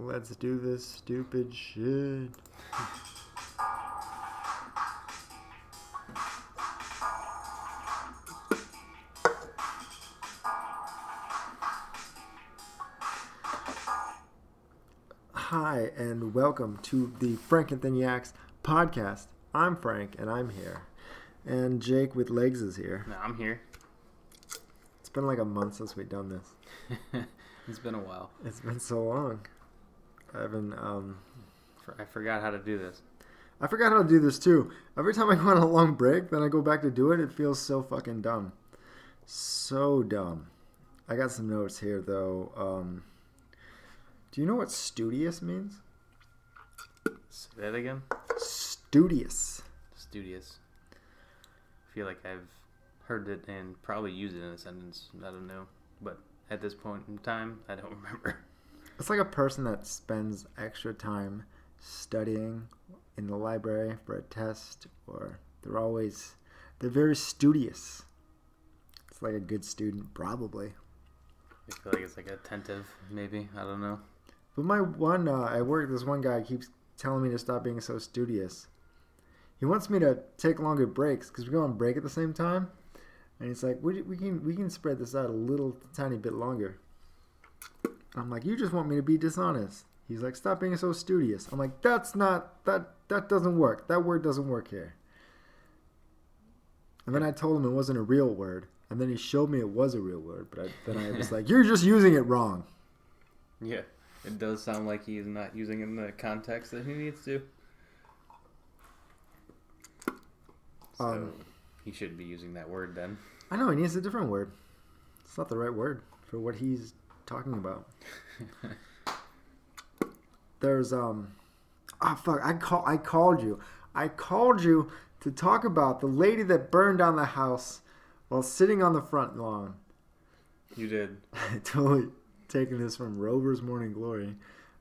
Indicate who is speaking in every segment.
Speaker 1: Let's do this stupid shit. Hi, and welcome to the FRANKENTHINGYAX podcast. I'm Frank, and I'm here. And Jake with legs is here.
Speaker 2: No, I'm here.
Speaker 1: It's been like a month since we've done this.
Speaker 2: It's been a while.
Speaker 1: It's been so long. I
Speaker 2: forgot how to do this.
Speaker 1: I forgot how to do this too. Every time I go on a long break, then I go back to do it, it feels so fucking dumb. So dumb. I got some notes here though. Do you know what studious means?
Speaker 2: Say that again?
Speaker 1: Studious.
Speaker 2: Studious. I feel like I've heard it and probably used it in a sentence. I don't know. But at this point in time, I don't remember.
Speaker 1: It's like a person that spends extra time studying in the library for a test, or they're very studious. It's like a good student, probably.
Speaker 2: I feel like it's like attentive, maybe. I don't know.
Speaker 1: But my one, at work, this one guy keeps telling me to stop being so studious. He wants me to take longer breaks because we go on break at the same time. And he's like, we can spread this out a tiny bit longer. I'm like, you just want me to be dishonest. He's like, stop being so studious. I'm like, that doesn't work. That word doesn't work here. And then I told him it wasn't a real word. And then he showed me it was a real word. But then I was like, you're just using it wrong.
Speaker 2: Yeah, it does sound like he is not using it in the context that he needs to. So he shouldn't be using that word then. I
Speaker 1: know, he needs a different word. It's not the right word for what he's talking about. There's fuck, I called you. I called you to talk about the lady that burned down the house while sitting on the front lawn.
Speaker 2: You did.
Speaker 1: I totally taking this from Rover's Morning Glory,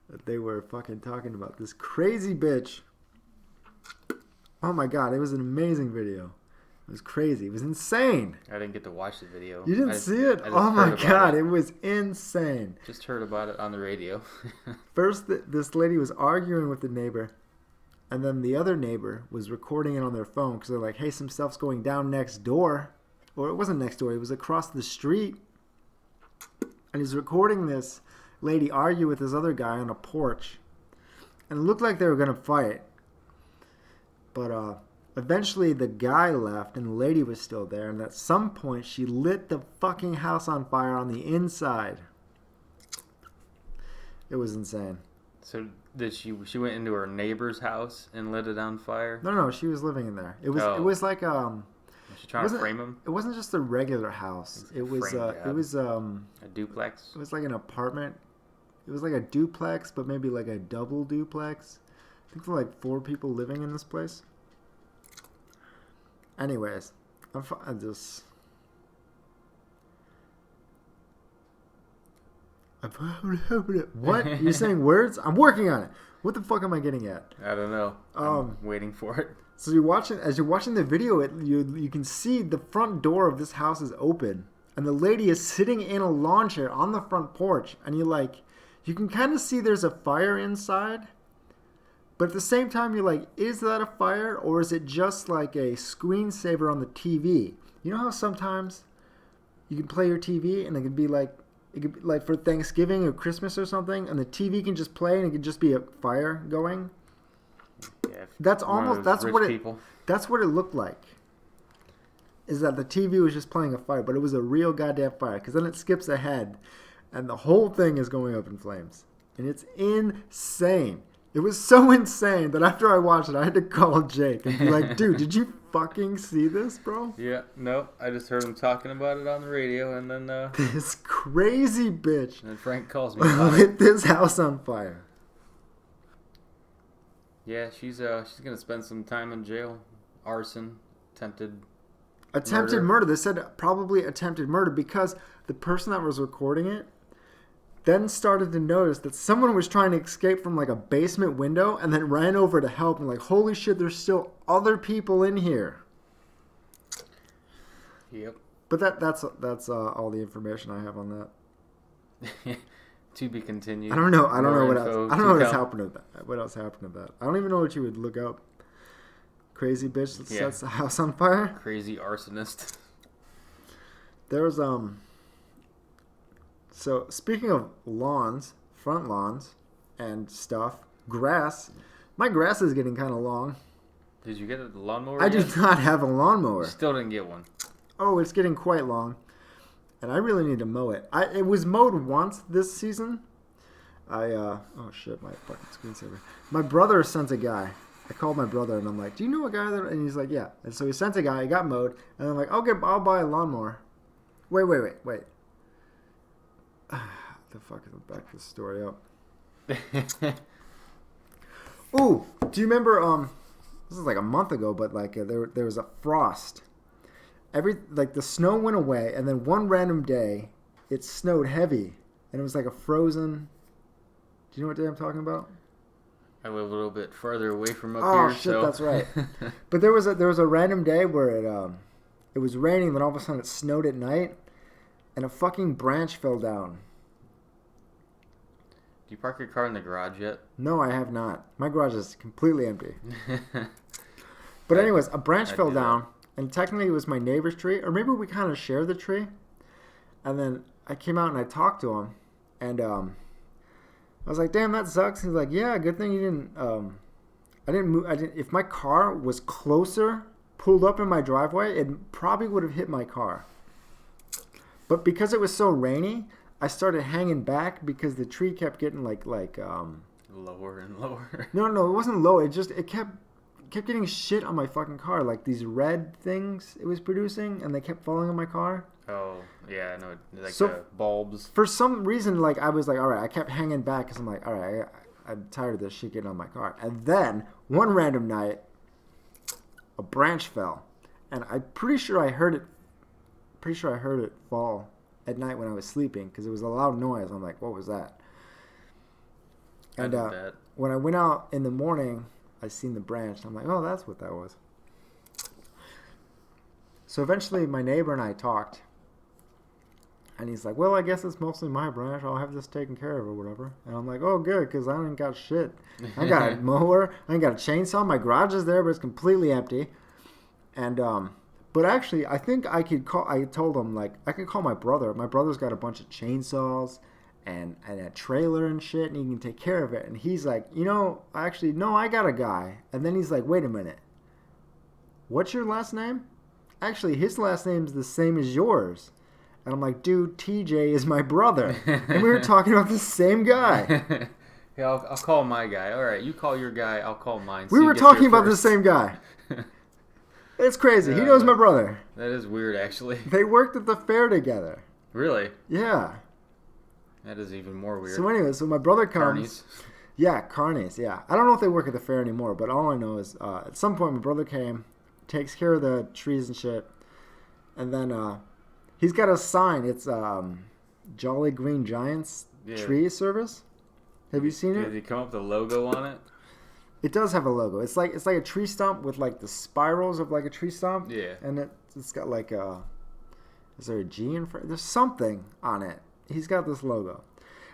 Speaker 1: that they were fucking talking about this crazy bitch. Oh my god, it was an amazing video. It was crazy. It was insane.
Speaker 2: I didn't get to watch the video.
Speaker 1: You didn't see it? Oh my god, it was insane.
Speaker 2: Just heard about it on the radio.
Speaker 1: First, this lady was arguing with the neighbor, and then the other neighbor was recording it on their phone because they're like, hey, some stuff's going down next door. Or it wasn't next door, it was across the street. And he's recording this lady argue with this other guy on a porch. And it looked like they were going to fight. But eventually the guy left and the lady was still there. And at some point she lit the fucking house on fire on the inside. It was insane.
Speaker 2: So did she went into her neighbor's house and lit it on fire?
Speaker 1: No, she was living in there. It was like
Speaker 2: Was she trying to frame him?
Speaker 1: It wasn't just a regular house. It was
Speaker 2: a duplex.
Speaker 1: It was like an apartment. It was like a duplex, but maybe like a double duplex. I think there were like 4 people living in this place. Anyways, What? You're saying words? I'm working on it. What the fuck am I getting at?
Speaker 2: I don't know. I'm waiting for it.
Speaker 1: So as you're watching the video, you can see the front door of this house is open, and the lady is sitting in a lawn chair on the front porch, and you can kind of see there's a fire inside, but at the same time you're like, is that a fire or is it just like a screensaver on the TV? You know how sometimes you can play your TV and it could be like for Thanksgiving or Christmas or something, and the TV can just play and it could just be a fire going.
Speaker 2: Yeah,
Speaker 1: that's what it looked like. Is that the TV was just playing a fire, but it was a real goddamn fire. Because then it skips ahead, and the whole thing is going up in flames, and it's insane. It was so insane that after I watched it, I had to call Jake and be like, "Dude, did you fucking see this, bro?"
Speaker 2: Yeah, no, I just heard him talking about it on the radio, and then
Speaker 1: this crazy bitch.
Speaker 2: And then Frank calls me.
Speaker 1: Lit this house on fire.
Speaker 2: Yeah, she's gonna spend some time in jail. Arson, attempted
Speaker 1: murder. They said probably attempted murder because the person that was recording it then started to notice that someone was trying to escape from like a basement window and then ran over to help and like, holy shit, there's still other people in here.
Speaker 2: Yep.
Speaker 1: But that's all the information I have on that.
Speaker 2: To be continued.
Speaker 1: I don't know. I don't know what
Speaker 2: info
Speaker 1: else. I don't
Speaker 2: to
Speaker 1: know what else
Speaker 2: come.
Speaker 1: happened to that. What else happened to that? I don't even know what you would look up. Crazy bitch that sets the house on fire.
Speaker 2: Crazy arsonist.
Speaker 1: There was So speaking of lawns, front lawns, and stuff, grass. My grass is getting kind of long.
Speaker 2: Did you get a lawnmower?
Speaker 1: I do not have a lawnmower.
Speaker 2: Still didn't get one.
Speaker 1: Oh, it's getting quite long, and I really need to mow it. It was mowed once this season. Oh shit, my fucking screensaver. My brother sent a guy. I called my brother and I'm like, "Do you know a guy that?" And he's like, "Yeah." And so he sent a guy. He got mowed, and I'm like, "Okay, I'll buy a lawnmower." Wait. The fuck is back this story up? Ooh, do you remember? This is like a month ago, but like there was a frost. The snow went away, and then one random day, it snowed heavy, and it was like a frozen. Do you know what day I'm talking about?
Speaker 2: I live a little bit further away from up
Speaker 1: Oh
Speaker 2: here.
Speaker 1: shit,
Speaker 2: So.
Speaker 1: that's right. But there was a random day where it was raining, then all of a sudden it snowed at night, and a fucking branch fell down.
Speaker 2: Do you park your car in the garage yet?
Speaker 1: No, I have not. My garage is completely empty. But anyways, a branch fell down, and technically it was my neighbor's tree, or maybe we kind of share the tree. And then I came out and I talked to him, and I was like, "Damn, that sucks." He's like, "Yeah, good thing you didn't. I didn't move. If my car was closer, pulled up in my driveway, it probably would have hit my car. But because it was so rainy, I started hanging back because the tree kept getting like
Speaker 2: lower and lower.
Speaker 1: No, it wasn't low. It kept getting shit on my fucking car, like these red things it was producing, and they kept falling on my car.
Speaker 2: Oh yeah, I know, like
Speaker 1: So,
Speaker 2: the bulbs.
Speaker 1: For some reason, like I was like, all right, I kept hanging back because I'm like, all right, I'm tired of this shit getting on my car. And then one random night, a branch fell, and I'm pretty sure I heard it fall at night when I was sleeping because it was a loud noise. I'm like, what was that? And when I went out in the morning, I seen the branch. I'm like, oh, that's what that was. So eventually my neighbor and I talked. And he's like, well, I guess it's mostly my branch. I'll have this taken care of or whatever. And I'm like, oh, good, because I ain't got shit. I got a mower. I ain't got a chainsaw. My garage is there, but it's completely empty. And, but actually, I think I told him, like, I can call my brother. My brother's got a bunch of chainsaws and a trailer and shit, and he can take care of it. And he's like, no, I got a guy. And then he's like, wait a minute. What's your last name? Actually, his last name's the same as yours. And I'm like, dude, TJ is my brother. And we were talking about the same guy.
Speaker 2: Yeah, I'll call my guy. All right, you call your guy. I'll call mine.
Speaker 1: We were talking about the same guy. It's crazy. He knows my brother.
Speaker 2: That is weird, actually.
Speaker 1: They worked at the fair together.
Speaker 2: Really?
Speaker 1: Yeah.
Speaker 2: That is even more weird.
Speaker 1: So anyway, my brother comes.
Speaker 2: Carnies.
Speaker 1: Yeah, Carnies, yeah. I don't know if they work at the fair anymore, but all I know is at some point my brother came, takes care of the trees and shit, and then he's got a sign. It's Jolly Green Giants Tree Service. Have you seen it?
Speaker 2: Did he come up with a logo on it?
Speaker 1: It does have a logo. It's like a tree stump with like the spirals of like a tree stump.
Speaker 2: Yeah.
Speaker 1: And it's got like is there a G in front? There's something on it. He's got this logo.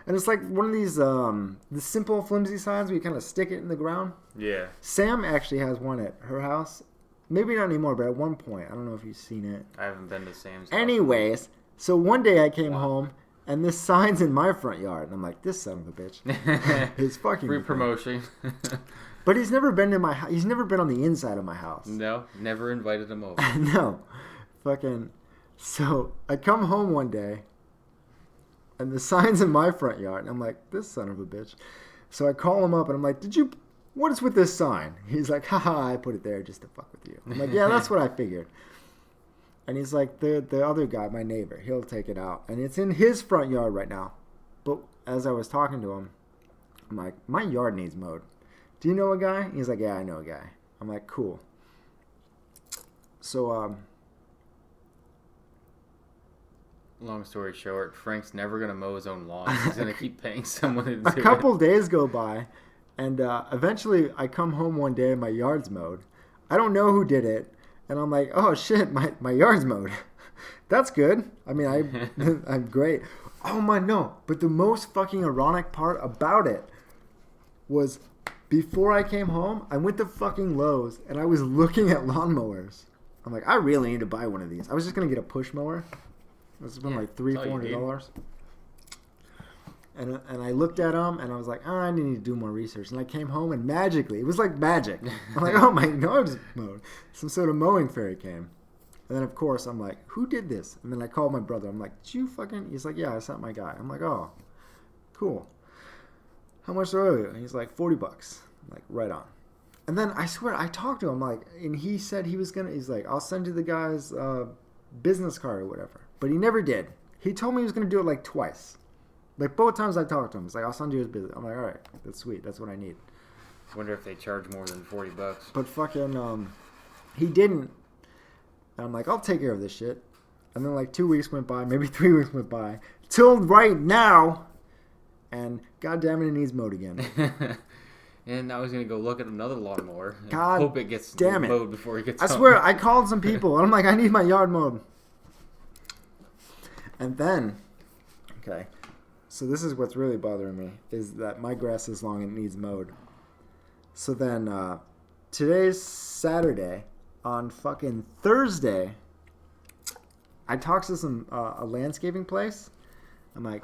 Speaker 1: And it's like one of these the simple flimsy signs where you kind of stick it in the ground.
Speaker 2: Yeah.
Speaker 1: Sam actually has one at her house. Maybe not anymore, but at one point. I don't know if you've seen it.
Speaker 2: I haven't been to Sam's.
Speaker 1: Anyways, so one day I came home and this sign's in my front yard. And I'm like, this son of a bitch. It's fucking
Speaker 2: free promotion.
Speaker 1: But he's never been in my house. He's never been on the inside of my house.
Speaker 2: No, never invited him over.
Speaker 1: No. Fucking. So I come home one day and the sign's in my front yard. And I'm like, this son of a bitch. So I call him up and I'm like, what is with this sign? He's like, haha, I put it there just to fuck with you. I'm like, yeah, that's what I figured. And he's like, the other guy, my neighbor, he'll take it out. And it's in his front yard right now. But as I was talking to him, I'm like, my yard needs mowed. Do you know a guy? He's like, yeah, I know a guy. I'm like, cool. So,
Speaker 2: long story short, Frank's never going to mow his own lawn. He's going to keep paying someone to do it.
Speaker 1: A couple days go by, and eventually I come home one day and my yard's mowed. I don't know who did it, and I'm like, oh shit, my yard's mowed. That's good. I mean, I'm great. Oh my, no. But the most fucking ironic part about it was before I came home, I went to fucking Lowe's and I was looking at lawnmowers. I'm like, I really need to buy one of these. I was just going to get a push mower. It's been like $300-$400. And I looked at them and I was like, oh, I need to do more research. And I came home and magically, it was like magic. I'm like, oh my God, just mowed. Some sort of mowing fairy came. And then, of course, I'm like, who did this? And then I called my brother. I'm like, did you fucking... He's like, yeah, I sent my guy. I'm like, oh, cool. How much do I owe you? And he's like, $40. I'm like, right on. And then I swear, I talked to him, like, and he said he was going to... He's like, I'll send you the guy's business card or whatever. But he never did. He told me he was going to do it like twice. Like, both times I talked to him. He's like, I'll send you his business. I'm like, all right, that's sweet. That's what I need.
Speaker 2: I wonder if they charge more than $40.
Speaker 1: But fucking, he didn't. And I'm like, I'll take care of this shit. And then like 2 weeks went by, maybe 3 weeks went by, till right now. And God damn it needs mowed again.
Speaker 2: And now he's going to go look at another lawnmower. And
Speaker 1: God
Speaker 2: hope it gets
Speaker 1: damn it.
Speaker 2: mowed before he gets
Speaker 1: I
Speaker 2: home.
Speaker 1: swear, I called some people. And I'm like, I need my yard mowed. And then, okay, so this is what's really bothering me, is that my grass is long and it needs mowed. So then, today's Saturday. On fucking Thursday, I talked to some a landscaping place. I'm like,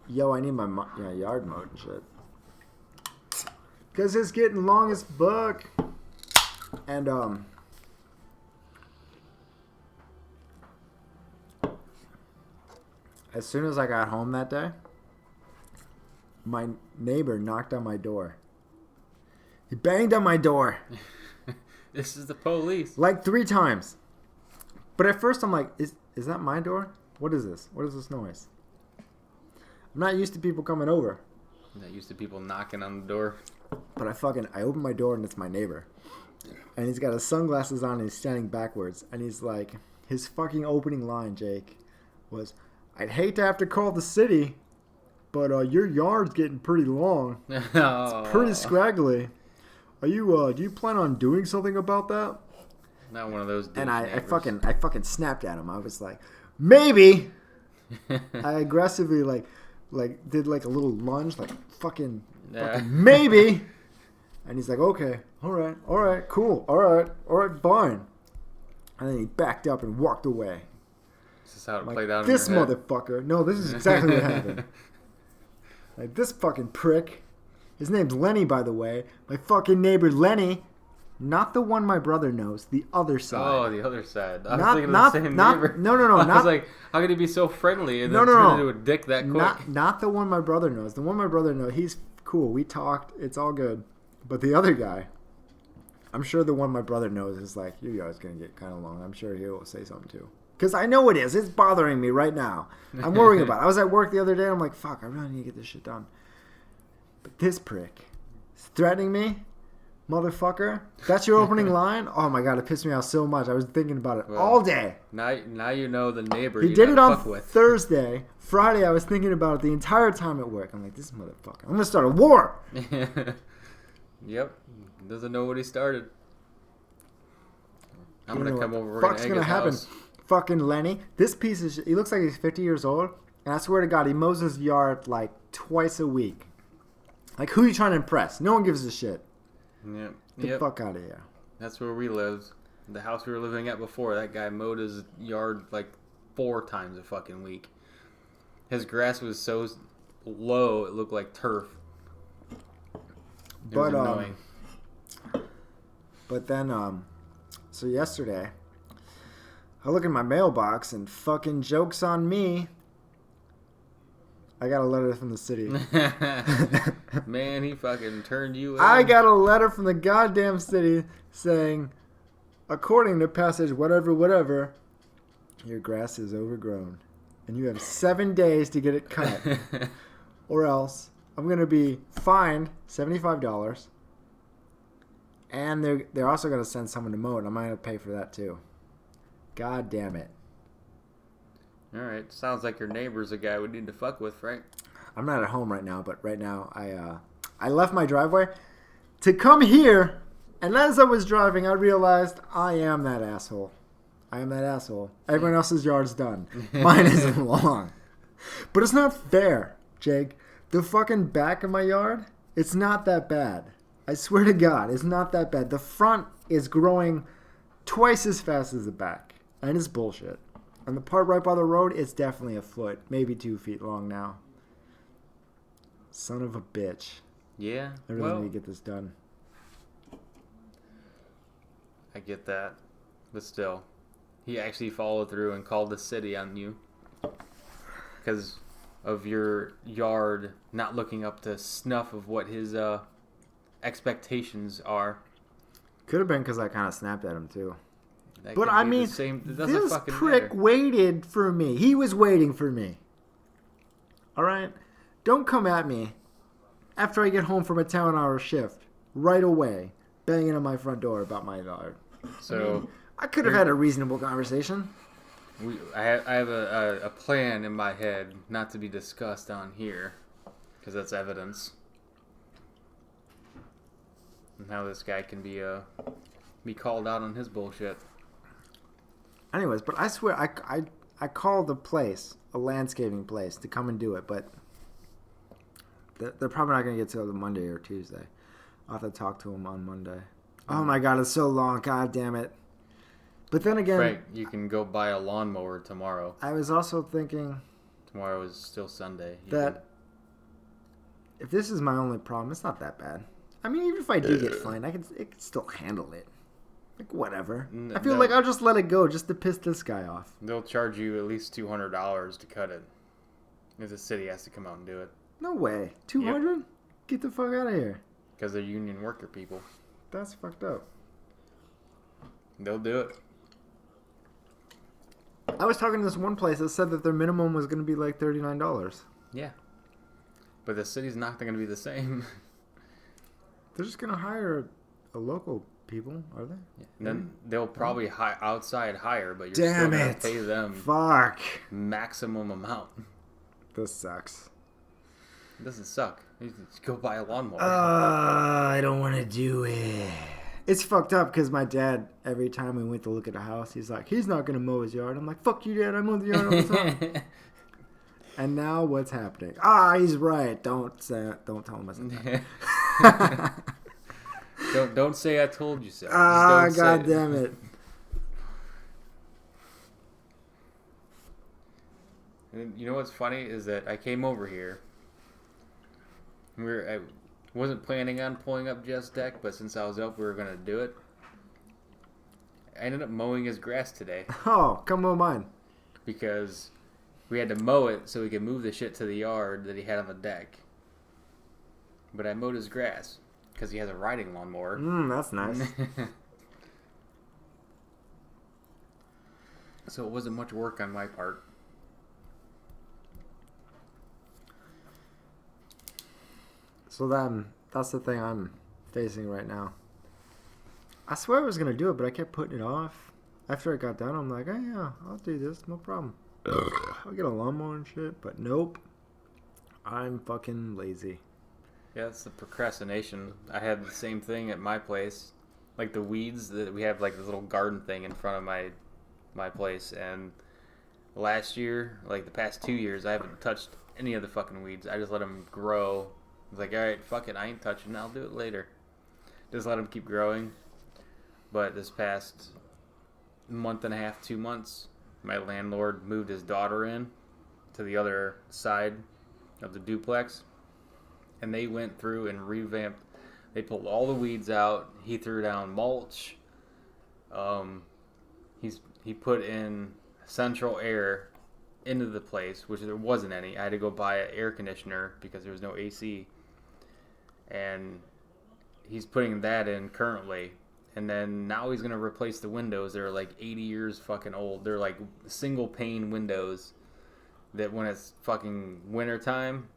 Speaker 1: yo, I need my yard mowed and shit. Because it's getting long as fuck. And, as soon as I got home that day, my neighbor knocked on my door. He banged on my door.
Speaker 2: This is the police.
Speaker 1: Like 3 times. But at first I'm like, is that my door? What is this? What is this noise? I'm not used to people coming over.
Speaker 2: I'm not used to people knocking on the door.
Speaker 1: But I open my door and it's my neighbor. And he's got his sunglasses on and he's standing backwards. And he's like, his fucking opening line, Jake, was, I'd hate to have to call the city, but your yard's getting pretty long. It's pretty scraggly. Are you? Do you plan on doing something about that?
Speaker 2: Not one of those.
Speaker 1: And I fucking snapped at him. I was like, maybe. I aggressively like did like a little lunge, like fucking maybe. And he's like, okay, all right, cool, all right, fine. And then he backed up and walked away.
Speaker 2: This is how it
Speaker 1: like,
Speaker 2: played out.
Speaker 1: This
Speaker 2: in your
Speaker 1: motherfucker. No, this is exactly what happened. Like this fucking prick. His name's Lenny, by the way. My fucking neighbor Lenny. Not the one my brother knows. The other side.
Speaker 2: Oh, the other side. I was thinking of the same neighbor.
Speaker 1: No.
Speaker 2: I was like, how could he be so friendly and then turn into a dick that quick?
Speaker 1: Not the one my brother knows. The one my brother knows, he's cool. We talked. It's all good. But the other guy, I'm sure the one my brother knows is like, your yard's going to get kind of long. I'm sure he'll say something too. Because I know it is. It's bothering me right now. I'm worrying about it. I was at work the other day. And I'm like, fuck, I really need to get this shit done. But this prick is threatening me, motherfucker. That's your opening line? Oh my God, it pissed me off so much. I was thinking about it all day.
Speaker 2: Now you know the neighbor
Speaker 1: he
Speaker 2: you
Speaker 1: did it on
Speaker 2: fuck with.
Speaker 1: Thursday. Friday, I was thinking about it the entire time at work. I'm like, this motherfucker. I'm going to start a war.
Speaker 2: Yep. Doesn't know what he started. I'm going to come over. We're
Speaker 1: What's
Speaker 2: going to
Speaker 1: happen?
Speaker 2: house.
Speaker 1: Fucking Lenny. This piece of shit. He looks like he's 50 years old. And I swear to God, he mows his yard like twice a week. Like, who are you trying to impress? No one gives a shit.
Speaker 2: Yep.
Speaker 1: Get the fuck out of here.
Speaker 2: That's where we lived. The house we were living at before, that guy mowed his yard like 4 times a fucking week. His grass was so low, it looked like turf. It was annoying.
Speaker 1: But then, so yesterday, I look in my mailbox and fucking joke's on me. I got a letter from the city.
Speaker 2: Man, he fucking turned you in.
Speaker 1: I got a letter from the goddamn city saying, according to passage whatever, your grass is overgrown. And you have 7 days to get it cut. Or else I'm going to be fined $75. And they're also going to send someone to mow it. And I'm going to pay for that too. God damn it.
Speaker 2: Alright, sounds like your neighbor's a guy we need to fuck with, Frank.
Speaker 1: I'm not at home right now, but right now I left my driveway to come here, and as I was driving, I realized I am that asshole. Everyone else's yard's done. Mine isn't long. But it's not fair, Jake. The fucking back of my yard, it's not that bad. I swear to God, it's not that bad. The front is growing twice as fast as the back. And it's bullshit. And the part right by the road, it's definitely a foot, maybe 2 feet long now. Son of a bitch.
Speaker 2: Yeah.
Speaker 1: I really need to get this done.
Speaker 2: I get that. But still, he actually followed through and called the city on you. Because of your yard not looking up to snuff of what his expectations are.
Speaker 1: Could have been because I kind of snapped at him too.
Speaker 2: That
Speaker 1: But
Speaker 2: could
Speaker 1: I
Speaker 2: be
Speaker 1: mean,
Speaker 2: the same, it doesn't
Speaker 1: this
Speaker 2: fucking
Speaker 1: prick
Speaker 2: matter.
Speaker 1: waited for me. He was waiting for me. All right? Don't come at me after I get home from a 10-hour shift right away, banging on my front door about my yard.
Speaker 2: So
Speaker 1: I could have had a reasonable conversation.
Speaker 2: I have a plan in my head, not to be discussed on here, because that's evidence. And how this guy can be called out on his bullshit.
Speaker 1: Anyways, but I swear, I called a place, a landscaping place, to come and do it, but they're probably not going to get till the Monday or Tuesday. I'll have to talk to them on Monday. Oh my God, it's so long. God damn it. But then again...
Speaker 2: Frank, you can go buy a lawnmower tomorrow.
Speaker 1: I was also thinking...
Speaker 2: Tomorrow is still Sunday.
Speaker 1: If this is my only problem, it's not that bad. I mean, even if I do get fined, it can still handle it. Like, whatever. I feel like I'll just let it go just to piss this guy off.
Speaker 2: They'll charge you at least $200 to cut it. If the city has to come out and do it.
Speaker 1: No way. 200? Yep. Get the fuck out of here.
Speaker 2: Because they're union worker people.
Speaker 1: That's fucked up.
Speaker 2: They'll do it.
Speaker 1: I was talking to this one place that said that their minimum was going to be like $39.
Speaker 2: Yeah. But the city's not going to be the same.
Speaker 1: They're just going to hire a local people, are they?
Speaker 2: Yeah. Then they'll probably outside hire, but you're
Speaker 1: still
Speaker 2: going to pay them
Speaker 1: fuck
Speaker 2: maximum amount.
Speaker 1: This sucks.
Speaker 2: It doesn't suck. You just go buy a lawnmower.
Speaker 1: I don't want to do it. It's fucked up because my dad, every time we went to look at a house, he's like, he's not going to mow his yard. I'm like, fuck you, Dad. I mow the yard all the time. And now what's happening? He's right. Don't tell him I said that.
Speaker 2: Don't say I told you so.
Speaker 1: God damn it.
Speaker 2: And you know what's funny is that I came over here. I wasn't planning on pulling up Jeff's deck, but since I was up, we were going to do it. I ended up mowing his grass today.
Speaker 1: Oh, come on mine.
Speaker 2: Because we had to mow it so we could move the shit to the yard that he had on the deck. But I mowed his grass because he has a riding lawnmower.
Speaker 1: That's nice.
Speaker 2: So it wasn't much work on my part.
Speaker 1: So that's the thing I'm facing right now. I swear I was going to do it, but I kept putting it off. After I got done, I'm like, oh yeah, I'll do this, no problem. I'll get a lawnmower and shit, but nope. I'm fucking lazy.
Speaker 2: Yeah, that's the procrastination. I had the same thing at my place. Like the weeds, that we have like this little garden thing in front of my place, and last year, like the past 2 years, I haven't touched any of the fucking weeds. I just let them grow. I was like, alright, fuck it, I ain't touching it, I'll do it later. Just let them keep growing. But this past month and a half, 2 months, my landlord moved his daughter in to the other side of the duplex. And they went through and revamped. They pulled all the weeds out. He threw down mulch. He put in central air into the place, which there wasn't any. I had to go buy an air conditioner because there was no AC. And he's putting that in currently. And then now he's going to replace the windows. They're like 80 years fucking old. They're like single pane windows that when it's fucking winter time,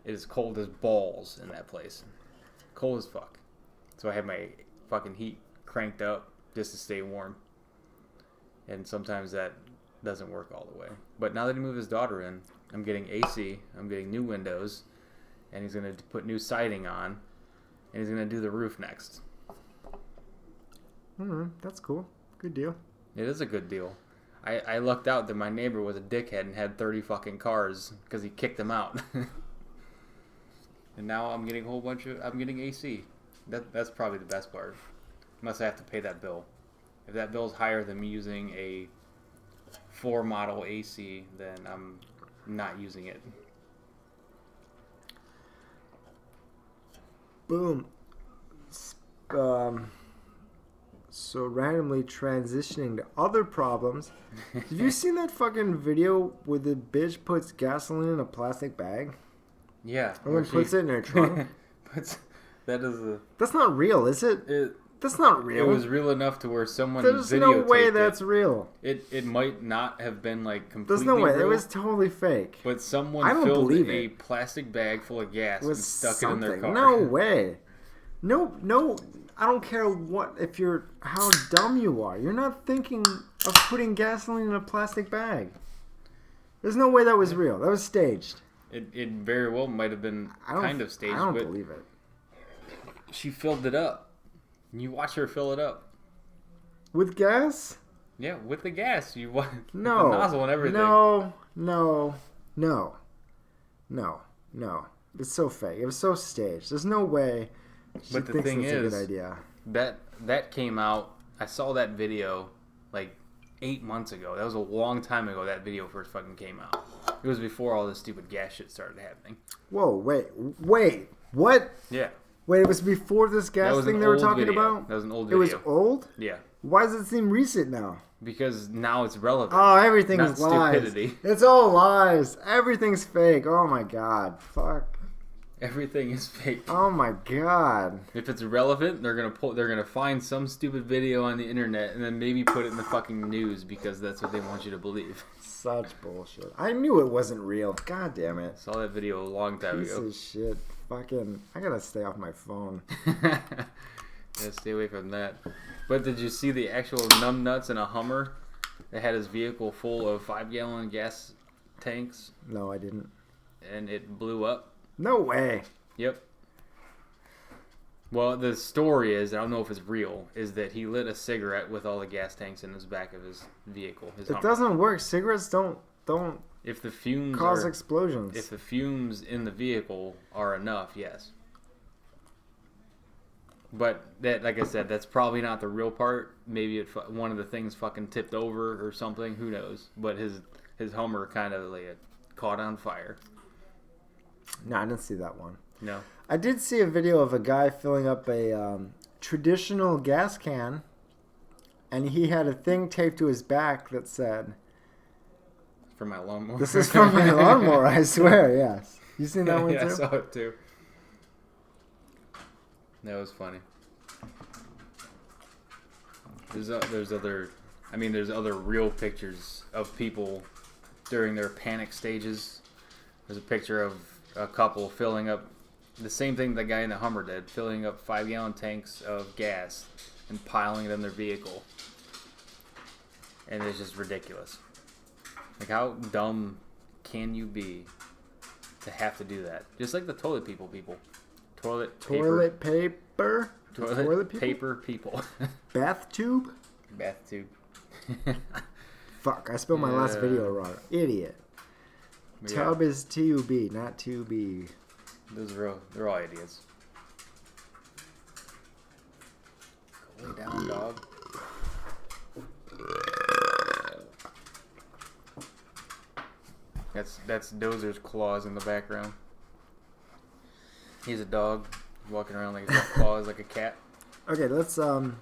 Speaker 2: it is cold as balls in that place. Cold as fuck. So I have my fucking heat cranked up just to stay warm. And sometimes that doesn't work all the way. But now that he moved his daughter in, I'm getting AC, I'm getting new windows, and he's going to put new siding on, and he's going to do the roof next.
Speaker 1: That's cool. Good deal.
Speaker 2: It is a good deal. I lucked out that my neighbor was a dickhead and had 30 fucking cars because he kicked them out. And now I'm getting I'm getting AC. That's probably the best part. Unless I have to pay that bill. If that bill's higher than me using a 4 model AC, then I'm not using it.
Speaker 1: Boom. So randomly transitioning to other problems. Have you seen that fucking video where the bitch puts gasoline in a plastic bag?
Speaker 2: Yeah.
Speaker 1: And then puts it in her trunk? That's not real, is it? That's not real.
Speaker 2: It was real enough to where someone
Speaker 1: There's no way that's real.
Speaker 2: It might not have been like completely
Speaker 1: There's no way.
Speaker 2: real,
Speaker 1: It was totally fake.
Speaker 2: but someone filled a plastic bag full of gas and stuck it in their car.
Speaker 1: No way. No. I don't care how dumb you are. You're not thinking of putting gasoline in a plastic bag. There's no way that was real. That was staged.
Speaker 2: It very well might have been kind of staged.
Speaker 1: I don't believe it.
Speaker 2: She filled it up. You watch her fill it up.
Speaker 1: With gas?
Speaker 2: Yeah, with the gas. You watch the
Speaker 1: No.
Speaker 2: nozzle and everything.
Speaker 1: No. It's so fake. It was so staged. There's no way she
Speaker 2: But the
Speaker 1: thinks
Speaker 2: thing
Speaker 1: it's
Speaker 2: is,
Speaker 1: a good idea.
Speaker 2: that came out. I saw that video like 8 months ago. That was a long time ago. That video first fucking came out. It was before all this stupid gas shit started happening.
Speaker 1: Whoa, wait, what?
Speaker 2: Yeah.
Speaker 1: Wait, it was before this gas thing they were talking about?
Speaker 2: That was an old video.
Speaker 1: It was old?
Speaker 2: Yeah.
Speaker 1: Why does it seem recent now?
Speaker 2: Because now it's relevant.
Speaker 1: Oh, everything is lies.
Speaker 2: Stupidity.
Speaker 1: It's all lies. Everything's fake. Oh my god. Fuck.
Speaker 2: Everything is fake.
Speaker 1: Oh my god.
Speaker 2: If it's relevant, they're gonna find some stupid video on the internet and then maybe put it in the fucking news because that's what they want you to believe.
Speaker 1: Such bullshit. I knew it wasn't real. God damn it.
Speaker 2: Saw that video a long time
Speaker 1: Piece
Speaker 2: ago.
Speaker 1: of shit. Fucking. I gotta stay off my phone.
Speaker 2: Yeah, stay away from that. But did you see the actual numbnuts in a Hummer that had his vehicle full of 5-gallon gas tanks?
Speaker 1: No, I didn't.
Speaker 2: And it blew up?
Speaker 1: No way.
Speaker 2: Yep. Well, the story is, I don't know if it's real, is that he lit a cigarette with all the gas tanks in his back of his vehicle. His
Speaker 1: It
Speaker 2: Hummer.
Speaker 1: doesn't work. Cigarettes don't
Speaker 2: If the fumes
Speaker 1: cause explosions.
Speaker 2: If the fumes in the vehicle are enough, yes. But that, like I said, that's probably not the real part. Maybe one of the things fucking tipped over or something. Who knows? But his Hummer kind of like caught on fire.
Speaker 1: No, I didn't see that one.
Speaker 2: No.
Speaker 1: I did see a video of a guy filling up a traditional gas can, and he had a thing taped to his back that said,
Speaker 2: "For my lawnmower."
Speaker 1: This is for my lawnmower, I swear, yes. You seen that one too?
Speaker 2: Yeah, I saw it too. That was funny. There's other real pictures of people during their panic stages. There's a picture of a couple filling up the same thing the guy in the Hummer did, filling up 5-gallon tanks of gas and piling it in their vehicle. And it's just ridiculous. Like, how dumb can you be to have to do that? Just like the toilet people. Toilet
Speaker 1: paper?
Speaker 2: People.
Speaker 1: Bath tube?
Speaker 2: Bath tube.
Speaker 1: Fuck, I spelled my last video wrong. Idiot.
Speaker 2: Yeah.
Speaker 1: Tub is T-U-B, not 2B.
Speaker 2: They're all idiots. Go lay down, dog. That's Dozer's claws in the background. He's a dog walking around like he's got claws like a cat.
Speaker 1: Okay, let's to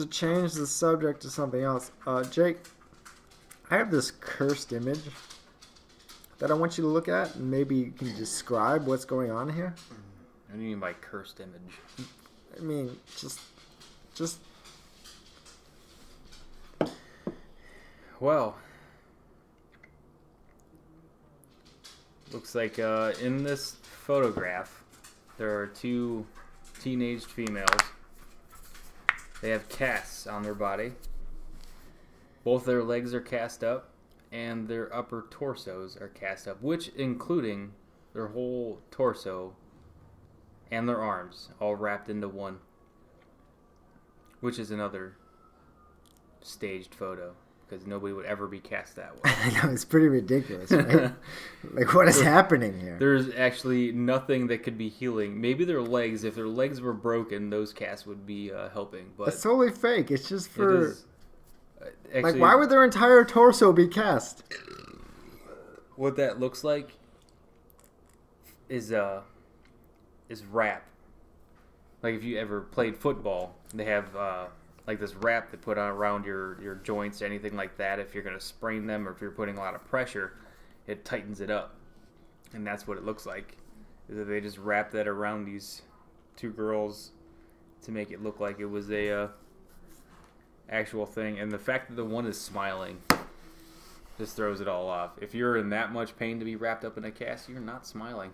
Speaker 1: change the subject to something else. Jake, I have this cursed image that I want you to look at, and maybe you can describe what's going on here.
Speaker 2: What do you mean by cursed image?
Speaker 1: I mean, just.
Speaker 2: Well, looks like in this photograph, there are 2 teenage females. They have casts on their body. Both their legs are cast up, and their upper torsos are cast up, which including their whole torso and their arms, all wrapped into one, which is another staged photo because nobody would ever be cast that way.
Speaker 1: I know, it's pretty ridiculous, right? Like, what is happening here?
Speaker 2: There's actually nothing that could be healing. Maybe their legs. If their legs were broken, those casts would be helping. But
Speaker 1: it's totally fake. It's just for...
Speaker 2: Actually,
Speaker 1: like, why would their entire torso be cast?
Speaker 2: What that looks like is wrap. Like if you ever played football, they have like this wrap they put on around your joints, anything like that. If you're going to sprain them or if you're putting a lot of pressure, it tightens it up. And that's what it looks like. Is that they just wrap that around these two girls to make it look like it was a actual thing. And the fact that the one is smiling just throws it all off. If you're in that much pain to be wrapped up in a cast, you're not smiling.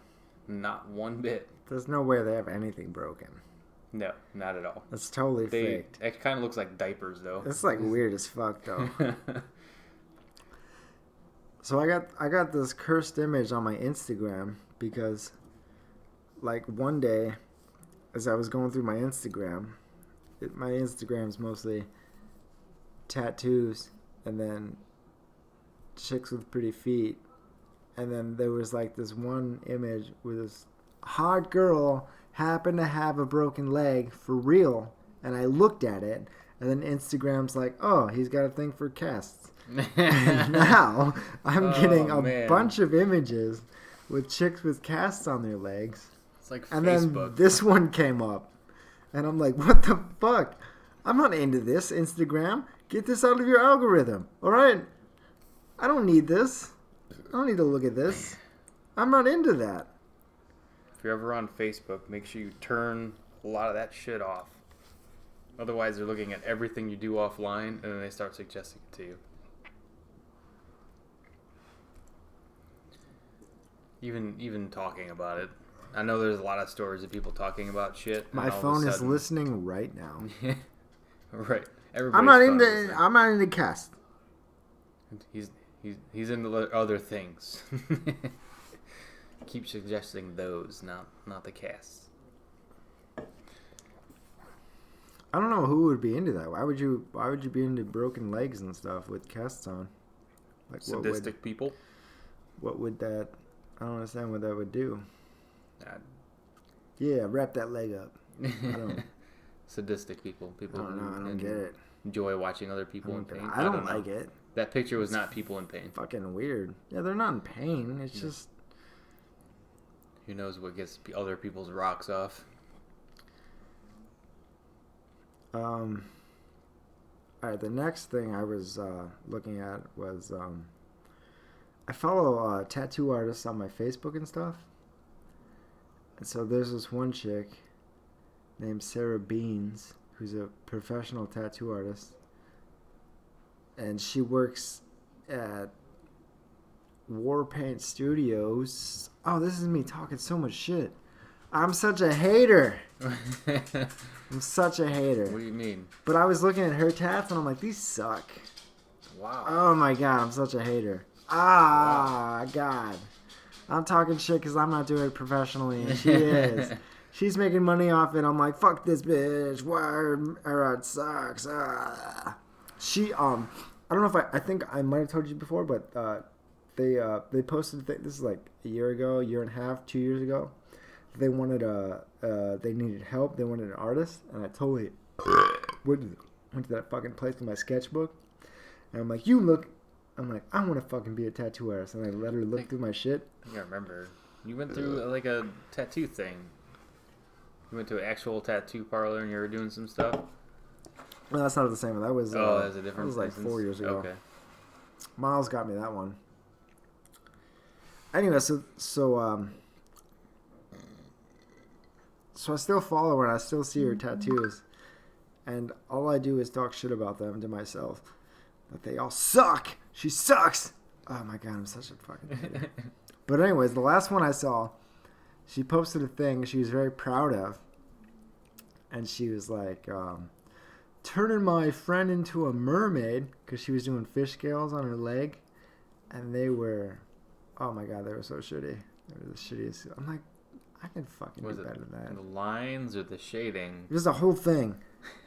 Speaker 2: Not one bit.
Speaker 1: There's no way they have anything broken.
Speaker 2: No, not at all.
Speaker 1: It's totally faked.
Speaker 2: It kind of looks like diapers, though.
Speaker 1: It's like weird as fuck, though. So I got this cursed image on my Instagram because, like, one day, as I was going through my Instagram, my Instagram's mostly tattoos and then chicks with pretty feet, and then there was like this one image where this hot girl happened to have a broken leg for real, and I looked at it, and then Instagram's like, oh, he's got a thing for casts. And now I'm getting a bunch of images with chicks with casts on their legs.
Speaker 2: It's like
Speaker 1: and
Speaker 2: Facebook.
Speaker 1: Then this one came up, and I'm like, what the fuck? I'm not into this, Instagram. Get this out of your algorithm, all right? I don't need this. I don't need to look at this. I'm not into that.
Speaker 2: If you're ever on Facebook, make sure you turn a lot of that shit off. Otherwise, they're looking at everything you do offline, and then they start suggesting it to you. Even talking about it. I know there's a lot of stories of people talking about shit.
Speaker 1: My phone is listening right now.
Speaker 2: Right.
Speaker 1: I'm not into cast.
Speaker 2: He's into other things. Keep suggesting those, not the casts.
Speaker 1: I don't know who would be into that. Why would you be into broken legs and stuff with casts on?
Speaker 2: Like sadistic people.
Speaker 1: What would that? I don't understand what that would do.
Speaker 2: Yeah,
Speaker 1: wrap that leg up. I don't.
Speaker 2: Sadistic people. People.
Speaker 1: I don't get it.
Speaker 2: Enjoy watching other people in pain.
Speaker 1: I don't like it.
Speaker 2: That picture was not people in pain.
Speaker 1: Fucking weird. Yeah, they're not in pain. It's just.
Speaker 2: Who knows what gets other people's rocks off?
Speaker 1: All right, the next thing I was looking at was I follow tattoo artists on my Facebook and stuff. And so there's this one chick named Sarah Beans who's a professional tattoo artist. And she works at Warpaint Studios. Oh, this is me talking so much shit. I'm such a hater. I'm such a hater.
Speaker 2: What do you mean?
Speaker 1: But I was looking at her tats and I'm like, these suck.
Speaker 2: Wow.
Speaker 1: Oh my god, I'm such a hater. Wow. God. I'm talking shit because I'm not doing it professionally and she is. She's making money off it. I'm like, fuck this bitch. Why? It sucks. She, I don't know if I think I might have told you before, but they posted, this is like a year ago, year and a half, 2 years ago. They wanted they needed help. They wanted an artist, and I totally went to that fucking place with my sketchbook, and I'm like, I want to fucking be a tattoo artist, and I let her look through my shit.
Speaker 2: I think I remember. You went through like a tattoo thing. You went to an actual tattoo parlor, and you were doing some stuff.
Speaker 1: No, that's not the same one. That was
Speaker 2: that was a different.
Speaker 1: That was like 4 years ago.
Speaker 2: Okay.
Speaker 1: Miles got me that one. Anyway, so I still follow her and I still see her tattoos, and all I do is talk shit about them to myself. That they all suck. She sucks. Oh my god, I'm such a fucking hater. But anyways, the last one I saw, she posted a thing she was very proud of, and she was like, turning my friend into a mermaid because she was doing fish scales on her leg, and they were, oh my god, they were so shitty. They were the shittiest. I'm like, I can fucking
Speaker 2: Was
Speaker 1: do
Speaker 2: it
Speaker 1: better than that.
Speaker 2: the lines or the shading?
Speaker 1: Just the whole thing.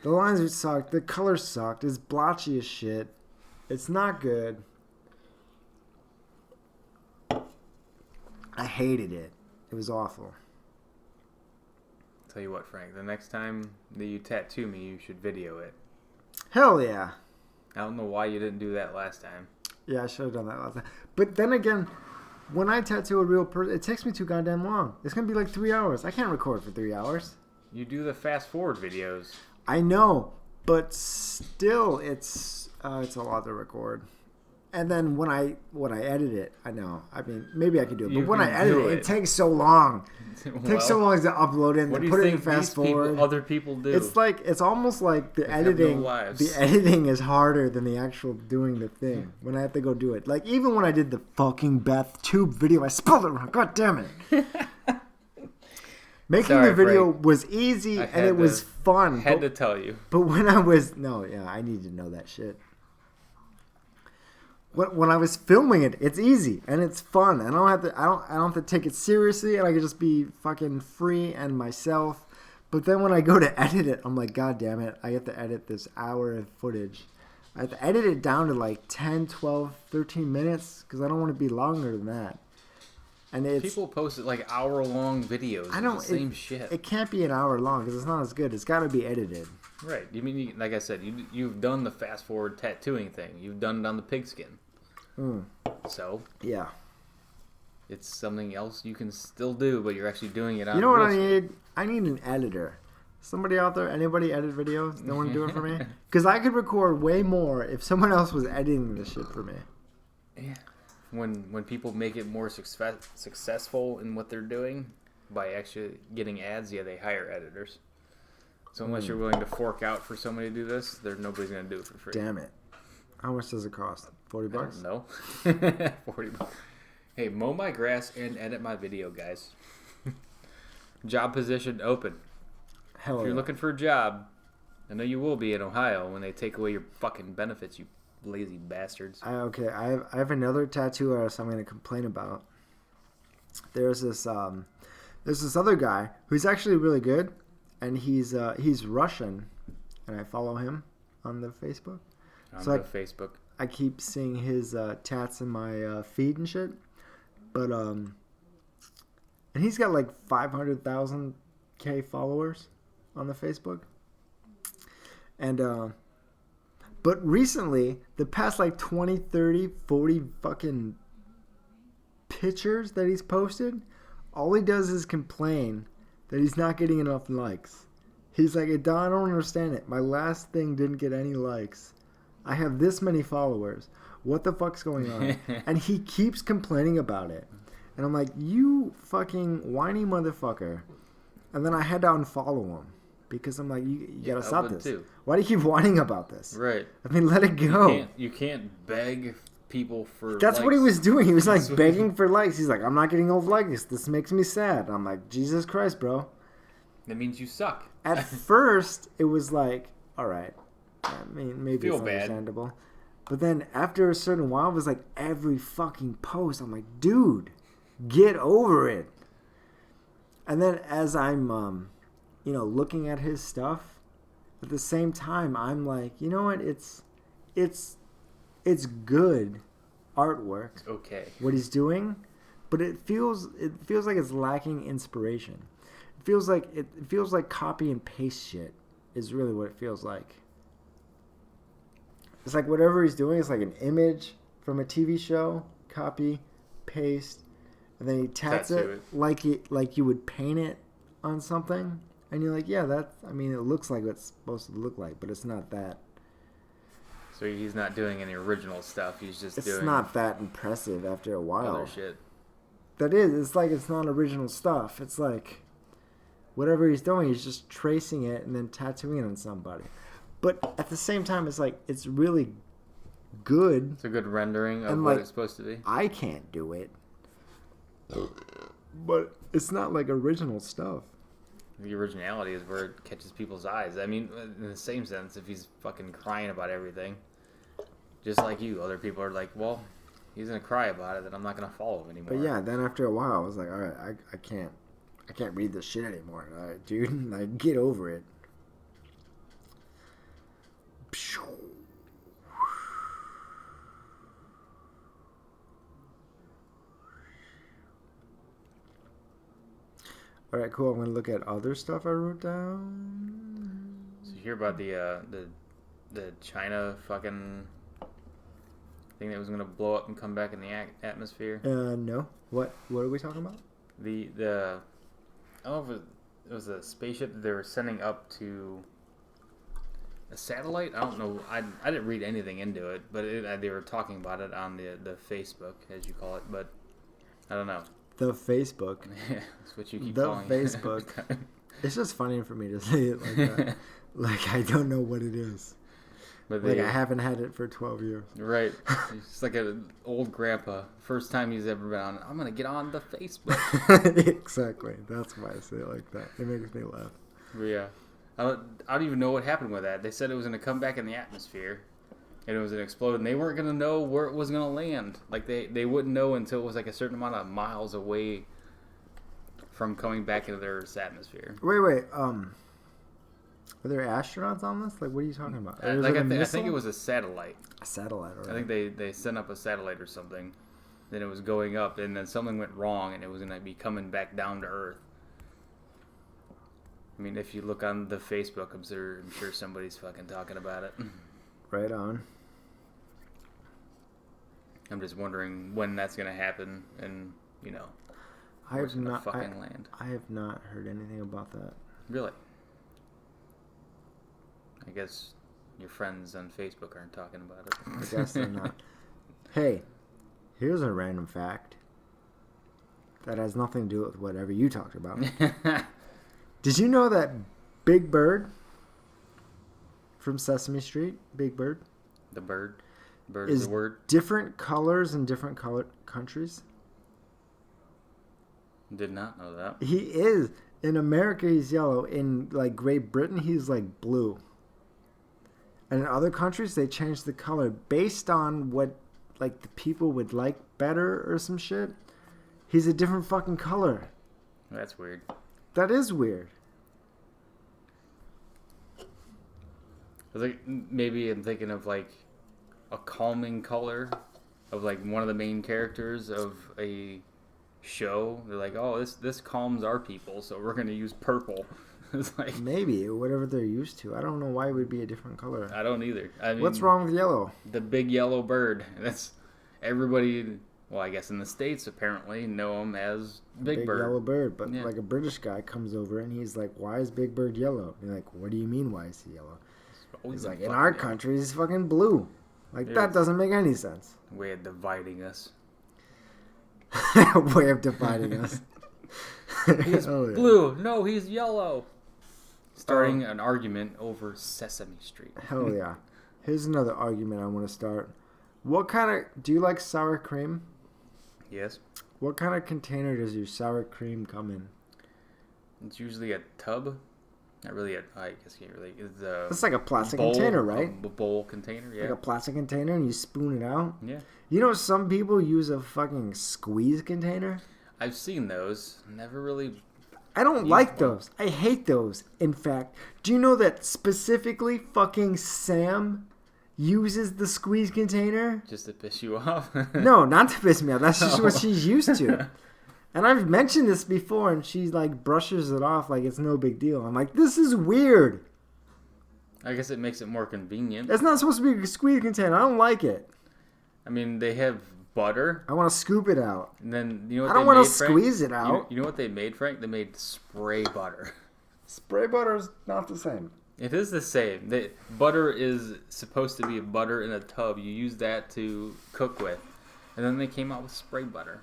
Speaker 1: The lines are sucked. The color sucked. It's blotchy as shit. It's not good. I hated it. It was awful.
Speaker 2: Tell you what, Frank. The next time that you tattoo me, you should video it.
Speaker 1: Hell yeah.
Speaker 2: I don't know why you didn't do that last time.
Speaker 1: Yeah, I should have done that last time. But then again, when I tattoo a real person, it takes me too goddamn long. It's going to be like 3 hours. I can't record for 3 hours.
Speaker 2: You do the fast forward videos.
Speaker 1: I know, but still, it's a lot to record. And then when I edit it, I know. I mean, maybe I can do it. But when I edit it, it takes so long. It takes so long to upload it and to put it in fast forward.
Speaker 2: Other people do.
Speaker 1: It's almost like the editing. The editing is harder than the actual doing the thing. When I have to go do it, like even when I did the fucking Beth Tube video, I spelled it wrong. God damn it. Making the video was easy and it was fun.
Speaker 2: Had to tell you.
Speaker 1: But when I was I need to know that shit. When I was filming it, it's easy and it's fun. And I don't have to take it seriously, and I can just be fucking free and myself. But then when I go to edit it, I'm like, God damn it, I have to edit this hour of footage. I have to edit it down to like 10, 12, 13 minutes because I don't want to be longer than that. And
Speaker 2: people post like hour-long videos of the same shit.
Speaker 1: It can't be an hour long because it's not as good. It's got to be edited.
Speaker 2: Right. You mean, like I said, you've done the fast-forward tattooing thing. You've done it on the pigskin. So
Speaker 1: yeah,
Speaker 2: it's something else you can still do, but you're actually doing it on.
Speaker 1: You know what I need? I need an editor. Somebody out there, anybody edit videos? Don't want to do it for me? Because I could record way more if someone else was editing this shit for me.
Speaker 2: Yeah. When people make it more successful in what they're doing by actually getting ads, they hire editors. So unless you're willing to fork out for somebody to do this, nobody's going to do it for free.
Speaker 1: Damn it. How much does it cost? $40?
Speaker 2: No. $40. Hey, mow my grass and edit my video, guys. Job position open.
Speaker 1: Hell
Speaker 2: if you're looking for a job, I know you will be in Ohio when they take away your fucking benefits, you lazy bastards.
Speaker 1: I have another tattoo artist I'm going to complain about. There's this other guy who's actually really good, and he's Russian, and I follow him on the Facebook.
Speaker 2: Facebook.
Speaker 1: I keep seeing his tats in my feed and shit. But and he's got like 500,000 followers on the Facebook. And but recently, the past like 20, 30, 40 fucking pictures that he's posted, all he does is complain that he's not getting enough likes. He's like, I don't understand it. My last thing didn't get any likes. I have this many followers. What the fuck's going on? And he keeps complaining about it. And I'm like, you fucking whiny motherfucker. And then I had to unfollow him. Because I'm like, you gotta stop this. Too. Why do you keep whining about this?
Speaker 2: Right.
Speaker 1: I mean, let it go.
Speaker 2: You can't beg people for
Speaker 1: That's
Speaker 2: likes.
Speaker 1: what he was doing. He was like begging for likes. He's like, I'm not getting those likes. This makes me sad. I'm like, Jesus Christ, bro.
Speaker 2: That means you suck.
Speaker 1: At first, it was like, all right. I mean, maybe it's understandable. But then after a certain while, it was like every fucking post. I'm like, dude, get over it. And then as I'm, looking at his stuff, at the same time, I'm like, you know what? It's good artwork.
Speaker 2: It's okay.
Speaker 1: What he's doing, but it feels like it's lacking inspiration. It feels like copy and paste shit is really what it feels like. It's like whatever he's doing is like an image from a TV show, copy, paste, and then he tats it like you would paint it on something, and you're like, yeah, it looks like what it's supposed to look like, but it's not that.
Speaker 2: So he's not doing any original stuff. He's just doing.
Speaker 1: It's not that impressive after a while.
Speaker 2: Other shit.
Speaker 1: That is. It's like it's not original stuff. It's like whatever he's doing, he's just tracing it and then tattooing it on somebody. But at the same time, it's like, it's really good.
Speaker 2: It's a good rendering of what it's supposed to be.
Speaker 1: I can't do it. But it's not like original stuff.
Speaker 2: The originality is where it catches people's eyes. I mean, in the same sense, if he's fucking crying about everything, just like you, other people are like, well, he's going to cry about it, then I'm not going to follow him anymore.
Speaker 1: But yeah, then after a while, I was like, all right, I can't. I can't read this shit anymore, dude. Like, get over it. All right, cool. I'm gonna look at other stuff I wrote down.
Speaker 2: So you hear about the China fucking thing that was gonna blow up and come back in the atmosphere?
Speaker 1: No. What are we talking about?
Speaker 2: The I don't know if it was a spaceship that they were sending up to a satellite. I don't know. I didn't read anything into it, but they were talking about it on the Facebook, as you call it. But I don't know.
Speaker 1: The Facebook.
Speaker 2: Yeah, that's what you keep
Speaker 1: the
Speaker 2: calling
Speaker 1: Facebook.
Speaker 2: it.
Speaker 1: It's just funny for me to say it like that. Like, I don't know what it is.
Speaker 2: But
Speaker 1: Like, I haven't had it for 12 years.
Speaker 2: Right. It's like an old grandpa. First time he's ever been on, I'm going to get on the Facebook.
Speaker 1: Exactly. That's why I say it like that. It makes me laugh.
Speaker 2: But yeah. I don't even know what happened with that. They said it was going to come back in the atmosphere. And it was going to explode. And they weren't going to know where it was going to land. Like, they wouldn't know until it was like a certain amount of miles away from coming back into their Earth's atmosphere.
Speaker 1: Wait. Are there astronauts on this? Like, what are you talking about?
Speaker 2: I think it was a satellite.
Speaker 1: A satellite, right?
Speaker 2: I think they sent up a satellite or something. Then it was going up, and then something went wrong, and it was going to be coming back down to Earth. I mean, if you look on the Facebook, I'm sure somebody's fucking talking about it.
Speaker 1: Right on.
Speaker 2: I'm just wondering when that's going to happen, and, you know, where's it going to fucking land.
Speaker 1: I have not heard anything about that.
Speaker 2: Really? I guess your friends on Facebook aren't talking about it.
Speaker 1: I guess they're not. Hey, here's a random fact that has nothing to do with whatever you talked about. Did you know that Big Bird from Sesame Street, Big Bird?
Speaker 2: The bird? Bird is the word?
Speaker 1: Different colors in different countries?
Speaker 2: Did not know that.
Speaker 1: He is. In America, he's yellow. In, like, Great Britain, he's, like, blue. And in other countries, they change the color based on what, like, the people would like better or some shit. He's a different fucking color.
Speaker 2: That's weird.
Speaker 1: That is weird.
Speaker 2: Like, maybe I'm thinking of, like, a calming color of, like, one of the main characters of a show. They're like, oh, this calms our people, so we're going to use purple. It's like,
Speaker 1: maybe, whatever they're used to. I don't know why it would be a different color.
Speaker 2: I don't either. I mean,
Speaker 1: what's wrong with yellow?
Speaker 2: The big yellow bird. That's everybody. Well, I guess in the States apparently know him as Big Bird.
Speaker 1: Yellow bird. But
Speaker 2: yeah.
Speaker 1: Like a British guy comes over and he's like, why is Big Bird yellow? And you're like, what do you mean, why is he yellow? He's like, in our country, he's fucking blue. Like, that doesn't make any sense.
Speaker 2: Way of dividing us.
Speaker 1: Way of dividing us.
Speaker 2: He's blue. No, he's yellow. Starting an argument over Sesame Street.
Speaker 1: Hell yeah. Here's another argument I want to start. Do you like sour cream?
Speaker 2: Yes.
Speaker 1: What kind of container does your sour cream come in?
Speaker 2: It's usually a tub. Not really I guess you can't really.
Speaker 1: It's like a plastic container, right?
Speaker 2: A bowl container, yeah.
Speaker 1: Like a plastic container and you spoon it out?
Speaker 2: Yeah.
Speaker 1: You know, some people use a fucking squeeze container?
Speaker 2: I've seen those. Never really.
Speaker 1: I don't like those. I hate those. In fact, do you know that specifically fucking Sam uses the squeeze container?
Speaker 2: Just to piss you off?
Speaker 1: No, not to piss me off. That's just what she's used to. And I've mentioned this before, and she, like, brushes it off like it's no big deal. I'm like, this is weird.
Speaker 2: I guess it makes it more convenient.
Speaker 1: It's not supposed to be a squeeze container. I don't like it.
Speaker 2: I mean, they have butter.
Speaker 1: I want to scoop it out.
Speaker 2: And then, you know what
Speaker 1: I don't want to squeeze it out.
Speaker 2: You know what they made, Frank? They made spray butter.
Speaker 1: Spray butter is not the same.
Speaker 2: It is the same. Butter is supposed to be butter in a tub. You use that to cook with. And then they came out with spray butter.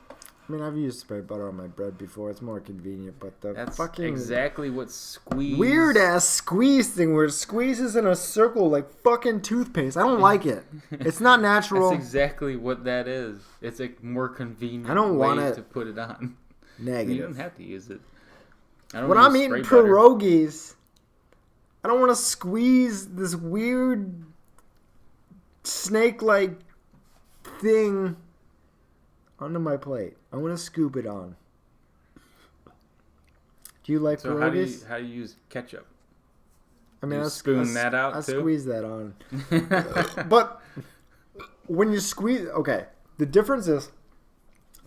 Speaker 1: I mean, I've used spray butter on my bread before. It's more convenient, but
Speaker 2: That's
Speaker 1: fucking
Speaker 2: exactly what squeeze.
Speaker 1: Weird ass squeeze thing where it squeezes in a circle like fucking toothpaste. I don't like it. It's not natural.
Speaker 2: That's exactly what that is. It's a more convenient way to put it on.
Speaker 1: Negative.
Speaker 2: You don't have to use it.
Speaker 1: When I'm eating pierogies, I don't want to squeeze this weird snake-like thing onto my plate. I want to scoop it on. Do you like
Speaker 2: So
Speaker 1: pierogies?
Speaker 2: how do you use ketchup?
Speaker 1: I mean,
Speaker 2: You spoon that out
Speaker 1: I
Speaker 2: too?
Speaker 1: squeeze that on. But when you squeeze, okay, the difference is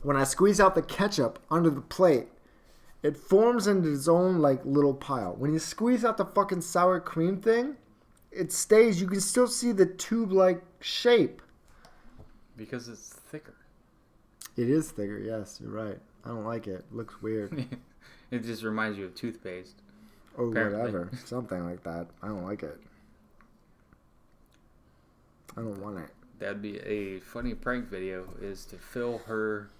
Speaker 1: when I squeeze out the ketchup under the plate, it forms into its own like little pile. When you squeeze out the fucking sour cream thing, it stays. You can still see the tube-like shape.
Speaker 2: Because it's thicker.
Speaker 1: It is thicker. Yes, you're right. I don't like it. It looks weird.
Speaker 2: It just reminds you of toothpaste.
Speaker 1: Or
Speaker 2: Apparently.
Speaker 1: whatever. Something like that. I don't like it. I don't want it.
Speaker 2: That'd be a funny prank video, is to fill her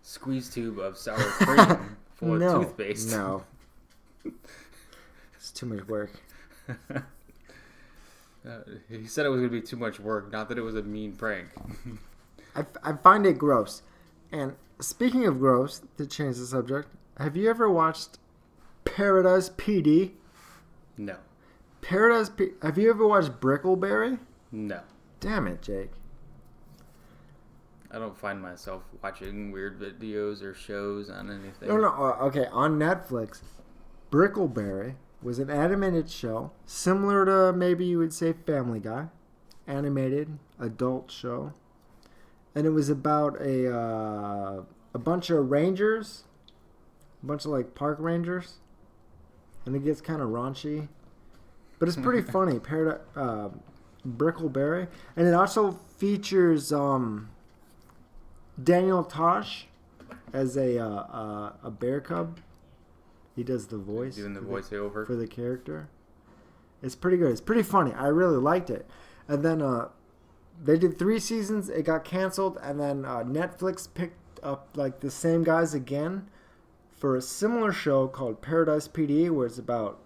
Speaker 2: squeeze tube of sour cream full of toothpaste.
Speaker 1: No. It's too much work.
Speaker 2: He said it was going to be too much work, not that it was a mean prank.
Speaker 1: I find it gross. And speaking of gross, to change the subject, have you ever watched Paradise PD?
Speaker 2: No.
Speaker 1: Have you ever watched Brickleberry?
Speaker 2: No.
Speaker 1: Damn it, Jake.
Speaker 2: I don't find myself watching weird videos or shows on anything.
Speaker 1: No. Okay, on Netflix, Brickleberry was an animated show similar to maybe you would say Family Guy, animated adult show, and it was about a bunch of rangers, a bunch of like park rangers, and it gets kind of raunchy, but it's pretty funny. Brickleberry, and it also features Daniel Tosh as a bear cub. He does the voice.
Speaker 2: Doing the voiceover
Speaker 1: for the character. It's pretty good. It's pretty funny. I really liked it. And then they did 3 seasons. It got canceled, and then Netflix picked up like the same guys again for a similar show called Paradise PD, where it's about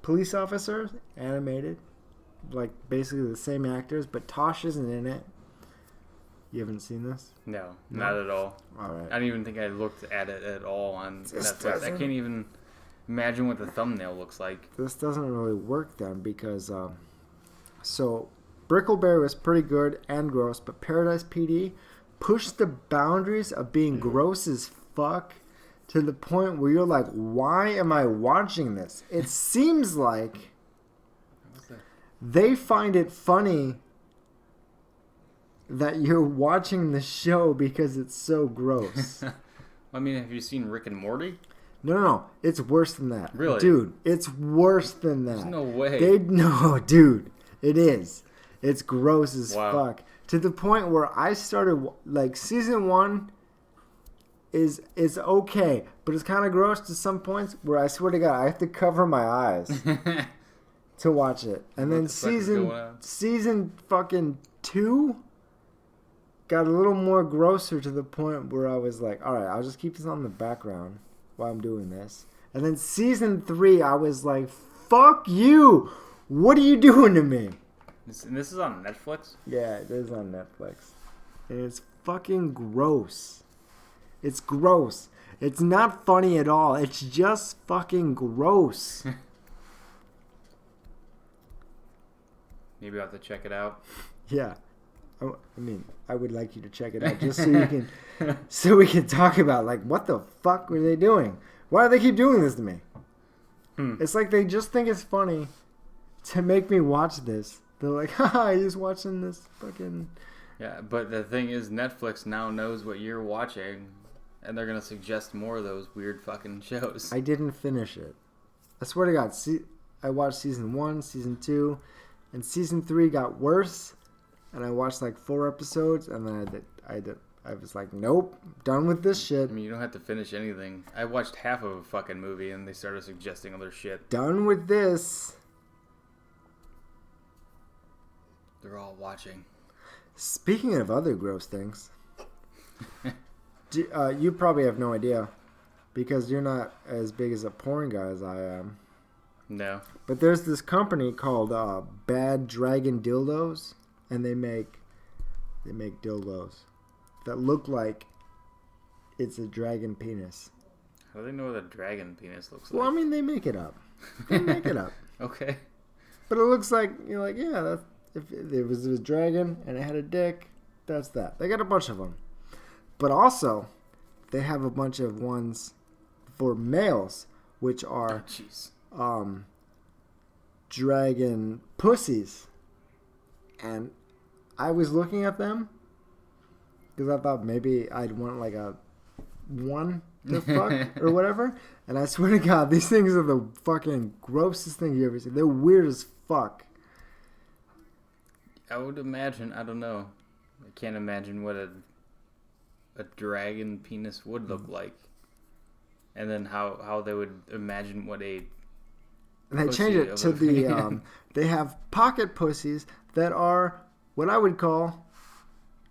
Speaker 1: police officers, animated, like basically the same actors, but Tosh isn't in it. You haven't seen this?
Speaker 2: No, not at all.
Speaker 1: All right.
Speaker 2: I don't even think I looked at it at all on Netflix. I can't even imagine what the thumbnail looks like.
Speaker 1: This doesn't really work then because so Brickleberry was pretty good and gross, but Paradise PD pushed the boundaries of being gross as fuck to the point where you're like, why am I watching this? It seems like they find it funny that you're watching the show because it's so gross.
Speaker 2: I mean, have you seen Rick and Morty?
Speaker 1: No. It's worse than that.
Speaker 2: Really?
Speaker 1: Dude, it's worse than that.
Speaker 2: There's no way.
Speaker 1: No, dude. It is. It's gross as
Speaker 2: Wow.
Speaker 1: fuck. To the point where I started, like, season 1 is okay, but it's kind of gross to some points where I swear to God, I have to cover my eyes to watch it. And then season fucking 2 got a little more grosser to the point where I was like, all right, I'll just keep this on the background while I'm doing this. And then season 3, I was like, fuck you. What are you doing to me?
Speaker 2: And this is on Netflix?
Speaker 1: Yeah, it is on Netflix. And it's fucking gross. It's gross. It's not funny at all. It's just fucking gross.
Speaker 2: Maybe I'll have to check it out.
Speaker 1: Yeah. I mean, I would like you to check it out just so you can, so we can talk about like what the fuck were they doing? Why do they keep doing this to me? It's like they just think it's funny to make me watch this. They're like, haha, he's watching this fucking.
Speaker 2: Yeah, but the thing is, Netflix now knows what you're watching, and they're gonna suggest more of those weird fucking shows.
Speaker 1: I didn't finish it. I swear to God, I watched season 1, season 2, and season 3 got worse. And I watched like 4 episodes, and then I was like, nope, done with this shit.
Speaker 2: I mean, you don't have to finish anything. I watched half of a fucking movie, and they started suggesting other shit.
Speaker 1: Done with this.
Speaker 2: They're all watching.
Speaker 1: Speaking of other gross things, you probably have no idea because you're not as big as a porn guy as I am.
Speaker 2: No.
Speaker 1: But there's this company called Bad Dragon Dildos. And they make dildos that look like it's a dragon penis.
Speaker 2: How do they know what a dragon penis looks like?
Speaker 1: Well, I mean, they make it up. They make it up.
Speaker 2: Okay.
Speaker 1: But it looks like, you're like, yeah, that's, if it was a dragon and it had a dick, that's that. They got a bunch of them. But also, they have a bunch of ones for males which are
Speaker 2: Jeez.
Speaker 1: dragon pussies. And I was looking at them because I thought maybe I'd want like a one to fuck or whatever. And I swear to God, these things are the fucking grossest thing you ever see. They're weird as fuck.
Speaker 2: I would imagine. I don't know. I can't imagine what a dragon penis would look like, and then how they would imagine what a.
Speaker 1: And they change it to the. They have pocket pussies that are what I would call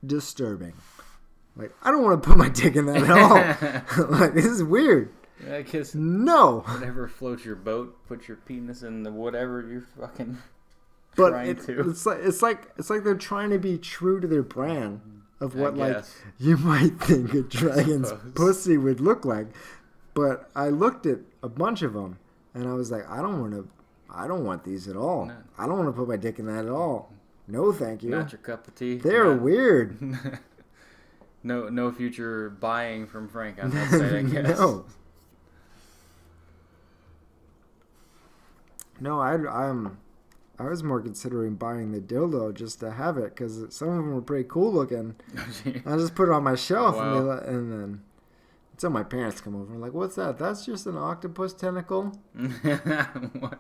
Speaker 1: disturbing. Like, I don't want to put my dick in that at all. Like, this is weird.
Speaker 2: Yeah, I guess.
Speaker 1: No.
Speaker 2: Whatever floats your boat, put your penis in the whatever you're fucking.
Speaker 1: But it's like they're trying to be true to their brand of what like you might think a dragon's pussy would look like. But I looked at a bunch of them and I was like, I don't want these at all. No. I don't want to put my dick in that at all. No, thank you.
Speaker 2: Not your cup of tea.
Speaker 1: They're weird.
Speaker 2: No future buying from Frank on that side, I guess.
Speaker 1: No, I was more considering buying the dildo just to have it because some of them were pretty cool looking. I just put it on my shelf and then until my parents come over and like, what's that? That's just an octopus tentacle.
Speaker 2: What?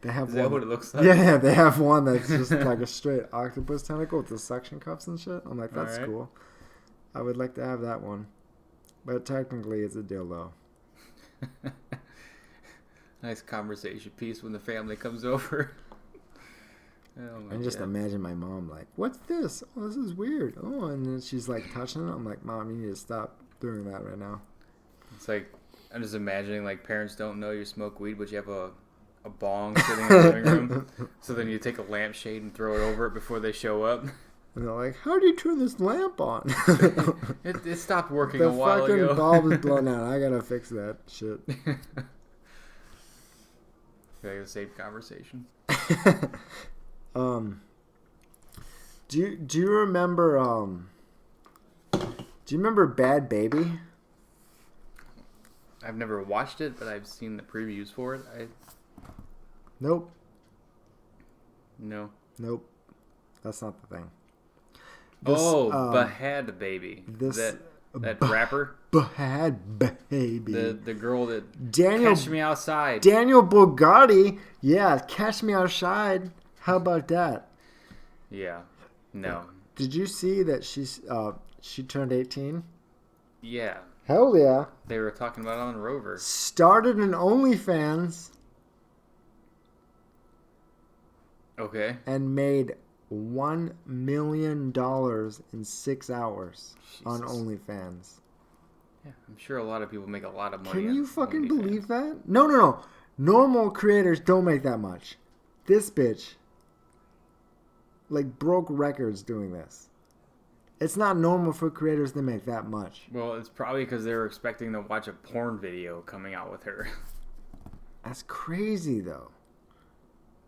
Speaker 1: They have
Speaker 2: Is that what it looks like?
Speaker 1: Yeah, they have one that's just like a straight octopus tentacle with the suction cups and shit. I'm like, that's cool. I would like to have that one, but technically it's a dildo.
Speaker 2: Nice conversation piece when the family comes over.
Speaker 1: And just imagine my mom like, what's this? Oh, this is weird. Oh, and then she's like touching it. I'm like, Mom, you need to stop doing that right now.
Speaker 2: It's like, I'm just imagining like parents don't know you smoke weed, but you have a bong sitting in the living room. So then you take a lampshade and throw it over it before they show up.
Speaker 1: And they're like, how do you turn this lamp on?
Speaker 2: It stopped working a while ago.
Speaker 1: The fucking bulb is blown out. I gotta fix that shit.
Speaker 2: Okay, save conversation.
Speaker 1: Do you remember Bad Baby?
Speaker 2: I've never watched it, but I've seen the previews for it.
Speaker 1: Nope.
Speaker 2: No.
Speaker 1: Nope. That's not the thing.
Speaker 2: Bad Baby. That rapper?
Speaker 1: Bad Baby.
Speaker 2: The girl that
Speaker 1: Daniel,
Speaker 2: Catch Me Outside.
Speaker 1: Daniel Bugatti. Yeah, Catch Me Outside. How about that?
Speaker 2: Yeah. No.
Speaker 1: Did you see that she turned 18?
Speaker 2: Yeah.
Speaker 1: Hell yeah.
Speaker 2: They were talking about it on Rover.
Speaker 1: Started an OnlyFans.
Speaker 2: Okay.
Speaker 1: And made $1 million in 6 hours on OnlyFans.
Speaker 2: Yeah, I'm sure a lot of people make a lot of money.
Speaker 1: Can you fucking believe that? No. Normal creators don't make that much. This bitch, like, broke records doing this. It's not normal for creators to make that much.
Speaker 2: Well, it's probably because they were expecting to watch a porn video coming out with her.
Speaker 1: That's crazy, though.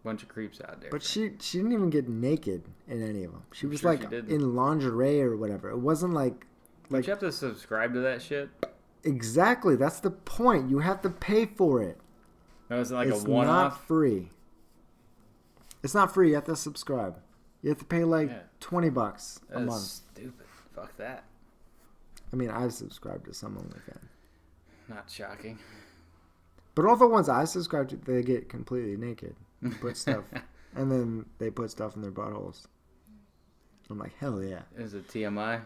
Speaker 2: Bunch of creeps out there.
Speaker 1: But she didn't even get naked in any of them. She was like in lingerie or whatever. It wasn't like
Speaker 2: Don't you have to subscribe to that shit?
Speaker 1: Exactly. That's the point. You have to pay for it.
Speaker 2: No, it's like a one-off.
Speaker 1: It's not free. It's not free. You have to subscribe. You have to pay like $20 a month.
Speaker 2: Stupid. Fuck that.
Speaker 1: I mean, I've subscribed to some OnlyFans.
Speaker 2: Not shocking.
Speaker 1: But all the ones I subscribe to, they get completely naked. Put stuff, and then they put stuff in their buttholes. I'm like, hell yeah.
Speaker 2: Is it TMI?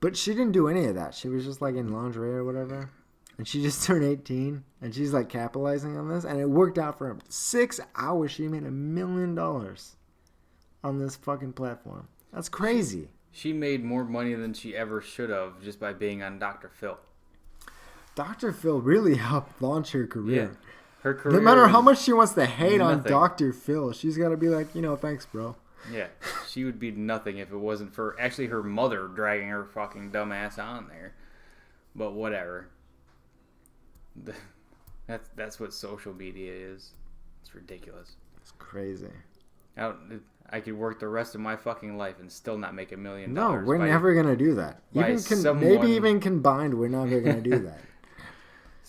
Speaker 1: But she didn't do any of that. She was just like in lingerie or whatever. And she just turned 18, and she's like capitalizing on this, and it worked out for her. 6 hours, she made $1 million on this fucking platform. That's crazy.
Speaker 2: She made more money than she ever should have just by being on Dr. Phil.
Speaker 1: Dr. Phil really helped launch her career.
Speaker 2: Yeah. Her career.
Speaker 1: No matter how much she wants to hate on Dr. Phil, she's got to be like, thanks, bro.
Speaker 2: Yeah, she would be nothing if it wasn't for actually her mother dragging her fucking dumb ass on there. But whatever. That's what social media is. It's ridiculous.
Speaker 1: It's crazy.
Speaker 2: I could work the rest of my fucking life and still not make $1 million.
Speaker 1: No, we're never gonna do that. Maybe even combined, we're never gonna do that.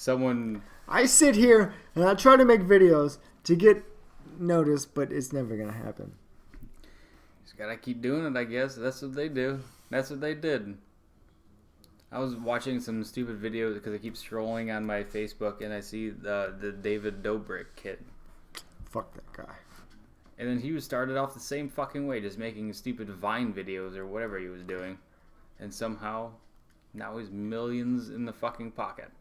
Speaker 2: someone.
Speaker 1: I sit here and I try to make videos to get noticed, but it's never gonna happen.
Speaker 2: Just gotta keep doing it, I guess. That's what they do. That's what they did. I was watching some stupid videos because I keep scrolling on my Facebook and I see the David Dobrik kid.
Speaker 1: Fuck that guy.
Speaker 2: And then he was started off the same fucking way, just making stupid Vine videos or whatever he was doing. And somehow, now he's millions in the fucking pocket.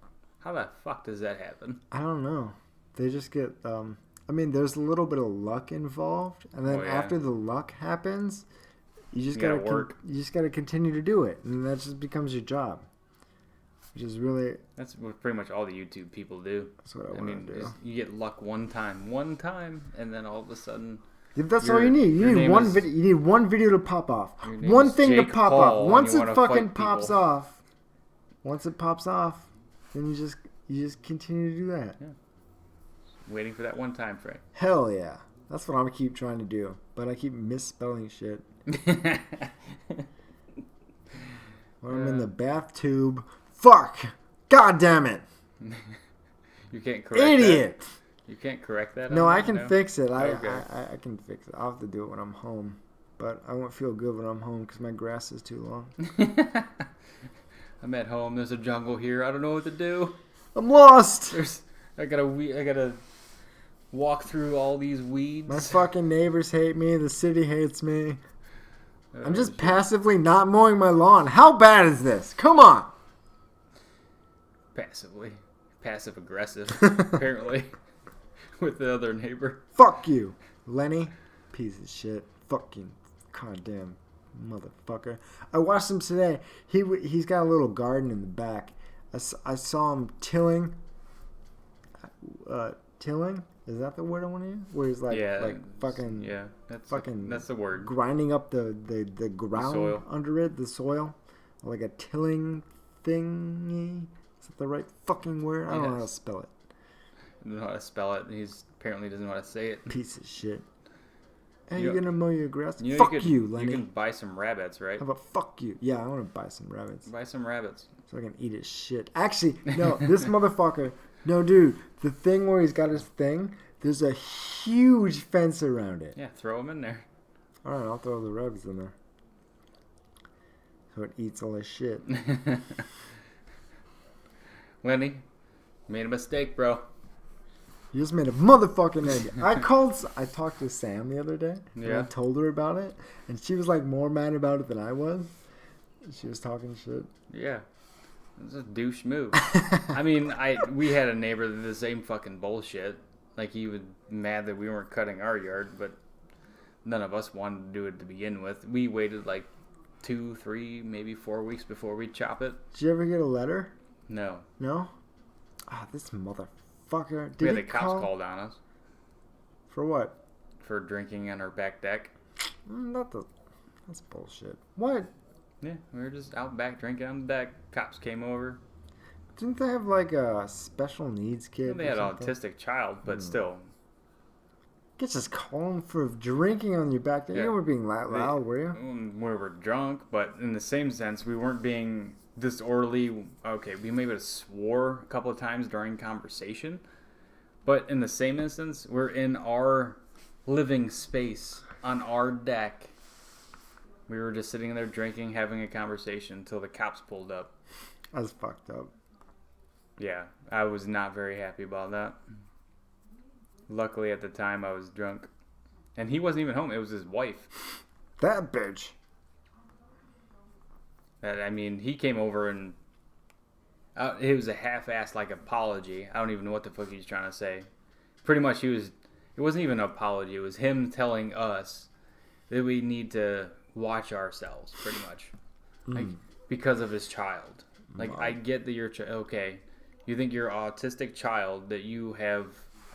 Speaker 2: How the fuck does that happen?
Speaker 1: I don't know. They just get, I mean, there's a little bit of luck involved. And then after the luck happens, you just gotta work. You just gotta continue to do it. And that just becomes your job. Which is really...
Speaker 2: That's what pretty much all the YouTube people do.
Speaker 1: That's what I want to do.
Speaker 2: You get luck one time, and then all of a sudden...
Speaker 1: That's all you need. You need one video. You need one video to pop off. One thing to pop off. Once it fucking pops off, then you just continue to do that.
Speaker 2: Yeah. Waiting for that one time, Frank.
Speaker 1: Hell yeah. That's what I'm gonna keep trying to do. But I keep misspelling shit. When I'm in the bath tube. Fuck! God damn it!
Speaker 2: You can't correct
Speaker 1: Idiot!
Speaker 2: That? You can't correct that?
Speaker 1: No, I can fix it. I
Speaker 2: can
Speaker 1: fix it. I'll have to do it when I'm home. But I won't feel good when I'm home because my grass is too long.
Speaker 2: I'm at home. There's a jungle here. I don't know what to do.
Speaker 1: I'm lost!
Speaker 2: I gotta walk through all these weeds.
Speaker 1: My fucking neighbors hate me. The city hates me. I'm just passively not mowing my lawn. How bad is this? Come on!
Speaker 2: Passive aggressive, apparently, with the other neighbor.
Speaker 1: Fuck you, Lenny. Piece of shit. Fucking goddamn motherfucker. I watched him today. He's got a little garden in the back. I saw him tilling. Tilling? Is that the word I want to use? Where he's like fucking
Speaker 2: that's the word.
Speaker 1: Grinding up the ground
Speaker 2: soil.
Speaker 1: Under it, the soil, like a tilling thingy. Is that the right fucking word? I don't know how to spell it.
Speaker 2: I don't know how to spell it. He's apparently doesn't know how to say it.
Speaker 1: Piece of shit. Hey, you gonna mow your grass?
Speaker 2: You know,
Speaker 1: fuck you, Lenny.
Speaker 2: You can buy some rabbits, right?
Speaker 1: How about fuck you? Yeah, I want to buy some rabbits.
Speaker 2: Buy some rabbits.
Speaker 1: So I can eat his shit. Actually, no, this motherfucker. No, dude. The thing where he's got his thing, there's a huge fence around it.
Speaker 2: Yeah, throw them in there.
Speaker 1: All right, I'll throw the rabbits in there. So it eats all his shit.
Speaker 2: Lenny, made a mistake, bro.
Speaker 1: You just made a motherfucking egg. I talked to Sam the other day. Yeah. And I told her about it. And she was like more mad about it than I was. She was talking shit.
Speaker 2: Yeah. It's a douche move. I mean, we had a neighbor that did the same fucking bullshit. Like, he was mad that we weren't cutting our yard, but none of us wanted to do it to begin with. We waited like 2, 3, maybe 4 weeks before we chop it.
Speaker 1: Did you ever get a letter?
Speaker 2: No.
Speaker 1: No? Ah, this motherfucker.
Speaker 2: We had the cops called on us.
Speaker 1: For what?
Speaker 2: For drinking on our back deck.
Speaker 1: That's bullshit. What?
Speaker 2: Yeah, we were just out back drinking on the deck. Cops came over.
Speaker 1: Didn't they have like a special needs kid?
Speaker 2: They had an autistic child, but still.
Speaker 1: Get just calling for drinking on your back deck. You weren't being loud, were you?
Speaker 2: We were drunk, but in the same sense, we weren't being disorderly. Okay, we maybe swore a couple of times during conversation, but in the same instance, we're in our living space on our deck. We were just sitting there drinking, having a conversation until the cops pulled up.
Speaker 1: That's fucked up.
Speaker 2: Yeah, I was not very happy about that. Luckily, at the time, I was drunk. And he wasn't even home. It was his wife.
Speaker 1: That bitch.
Speaker 2: I mean, he came over and... it was a half-assed, like, apology. I don't even know what the fuck he was trying to say. Pretty much, it wasn't even an apology. It was him telling us that we need to watch ourselves, pretty much. Like, because of his child. Like, I get that you're... Okay, you think your autistic child that you have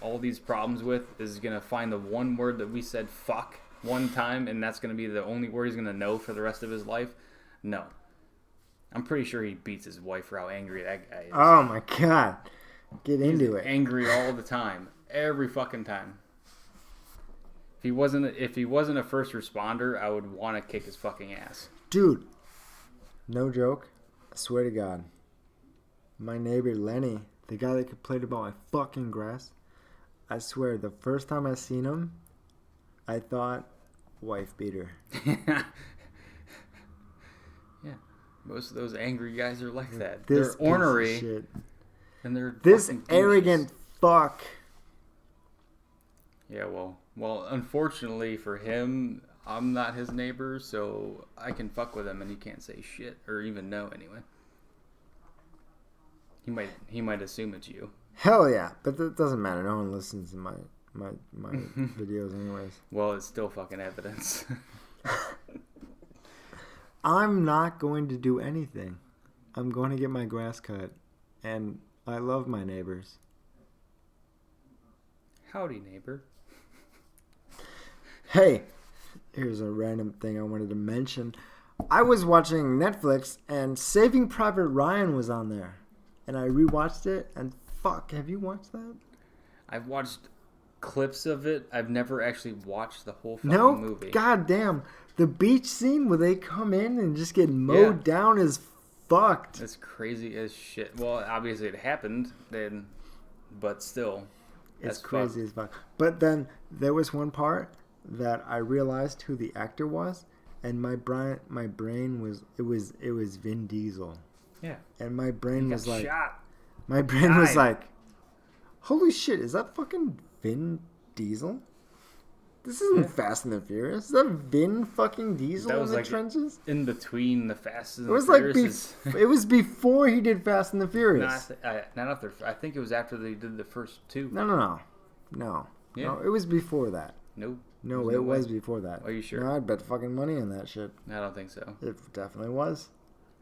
Speaker 2: all these problems with is going to find the one word that we said fuck one time, and that's going to be the only word he's going to know for the rest of his life? No. I'm pretty sure he beats his wife for how angry that guy is.
Speaker 1: Oh my god. Get into it.
Speaker 2: Angry all the time. Every fucking time. If he wasn't a first responder, I would want to kick his fucking ass.
Speaker 1: Dude. No joke. I swear to God. My neighbor Lenny The guy that complained about my fucking grass. I swear, the first time I seen him, I thought, wife beater.
Speaker 2: Yeah. Most of those angry guys are like that.
Speaker 1: This
Speaker 2: They're ornery.
Speaker 1: piece of shit.
Speaker 2: And they're
Speaker 1: This
Speaker 2: fucking
Speaker 1: arrogant fuck.
Speaker 2: Yeah, well, unfortunately for him, I'm not his neighbor, so I can fuck with him and he can't say shit or even know anyway. He might assume it's you.
Speaker 1: Hell yeah, but that doesn't matter. No one listens to my videos anyways.
Speaker 2: Well, it's still fucking evidence.
Speaker 1: I'm not going to do anything. I'm going to get my grass cut, and I love my neighbors.
Speaker 2: Howdy, neighbor.
Speaker 1: Hey, here's a random thing I wanted to mention. I was watching Netflix, and Saving Private Ryan was on there. And I rewatched it, and fuck, have you watched that?
Speaker 2: I've watched clips of it. I've never actually watched the whole fucking movie.
Speaker 1: God damn. The beach scene where they come in and just get mowed down is fucked.
Speaker 2: It's crazy as shit. Well, obviously it happened, then, but still.
Speaker 1: It's crazy as fuck. But then there was one part that I realized who the actor was, and my brain was it was Vin Diesel.
Speaker 2: Yeah.
Speaker 1: And my brain was like
Speaker 2: shot.
Speaker 1: My brain was like, holy shit, is that fucking Vin Diesel? This isn't Fast and the Furious. Is that Vin fucking Diesel in the trenches?
Speaker 2: In between the Fast and
Speaker 1: the
Speaker 2: Furious.
Speaker 1: It was before he did Fast and the Furious.
Speaker 2: Not after. I think it was after they did the first two.
Speaker 1: No.
Speaker 2: Yeah.
Speaker 1: No, it was before that.
Speaker 2: Nope.
Speaker 1: No, it was before that.
Speaker 2: Are you sure?
Speaker 1: No, I'd bet fucking money on that shit.
Speaker 2: I don't think so.
Speaker 1: It definitely was.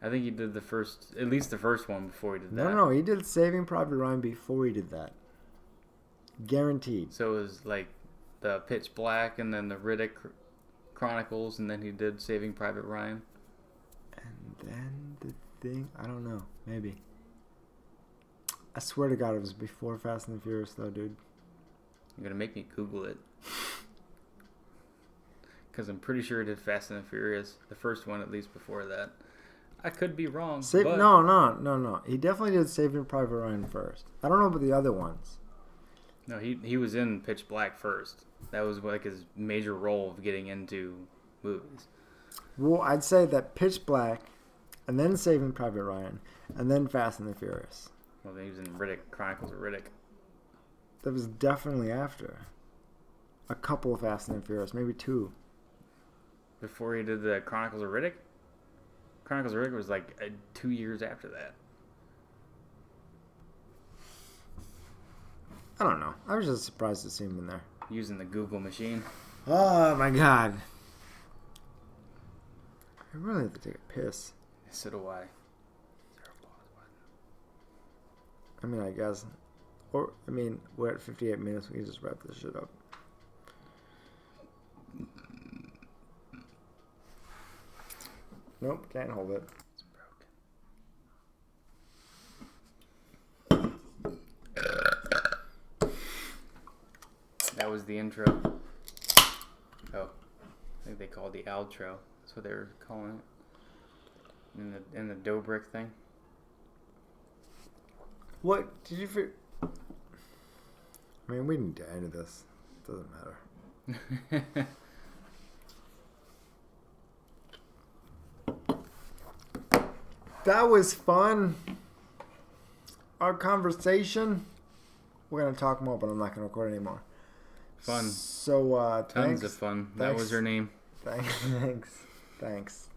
Speaker 2: I think he did at least the first one before he did that.
Speaker 1: No, he did Saving Private Ryan before he did that. Guaranteed.
Speaker 2: So it was like the Pitch Black and then the Riddick Chronicles, and then he did Saving Private Ryan.
Speaker 1: And then the thing, I don't know, maybe. I swear to God, it was before Fast and the Furious, though, dude.
Speaker 2: You're gonna make me Google it. Because I'm pretty sure he did Fast and the Furious, the first one at least before that. I could be wrong. But...
Speaker 1: No. He definitely did Saving Private Ryan first. I don't know about the other ones.
Speaker 2: No, he was in Pitch Black first. That was like his major role of getting into movies.
Speaker 1: Well, I'd say that Pitch Black, and then Saving Private Ryan, and then Fast and the Furious.
Speaker 2: Well, then he was in Riddick Chronicles of Riddick.
Speaker 1: That was definitely after. A couple of Fast and the Furious, maybe two.
Speaker 2: Before he did the Chronicles of Riddick? Chronicles of Riddick was like 2 years after that.
Speaker 1: I don't know. I was just surprised to see him in there.
Speaker 2: Using the Google machine.
Speaker 1: Oh my God. I really have to take a piss.
Speaker 2: So do I.
Speaker 1: I mean, I guess. We're at 58 minutes. We can just wrap this shit up. Nope, can't hold it.
Speaker 2: It's broken. That was the intro. Oh, I think they call it the outro. That's what they were calling it. In the dough brick thing.
Speaker 1: What did you figure? I mean, we didn't get into this. It doesn't matter. That was fun. Our conversation. We're gonna talk more, but I'm not gonna record anymore.
Speaker 2: Fun.
Speaker 1: So
Speaker 2: tons of fun. That was her name.
Speaker 1: Thanks.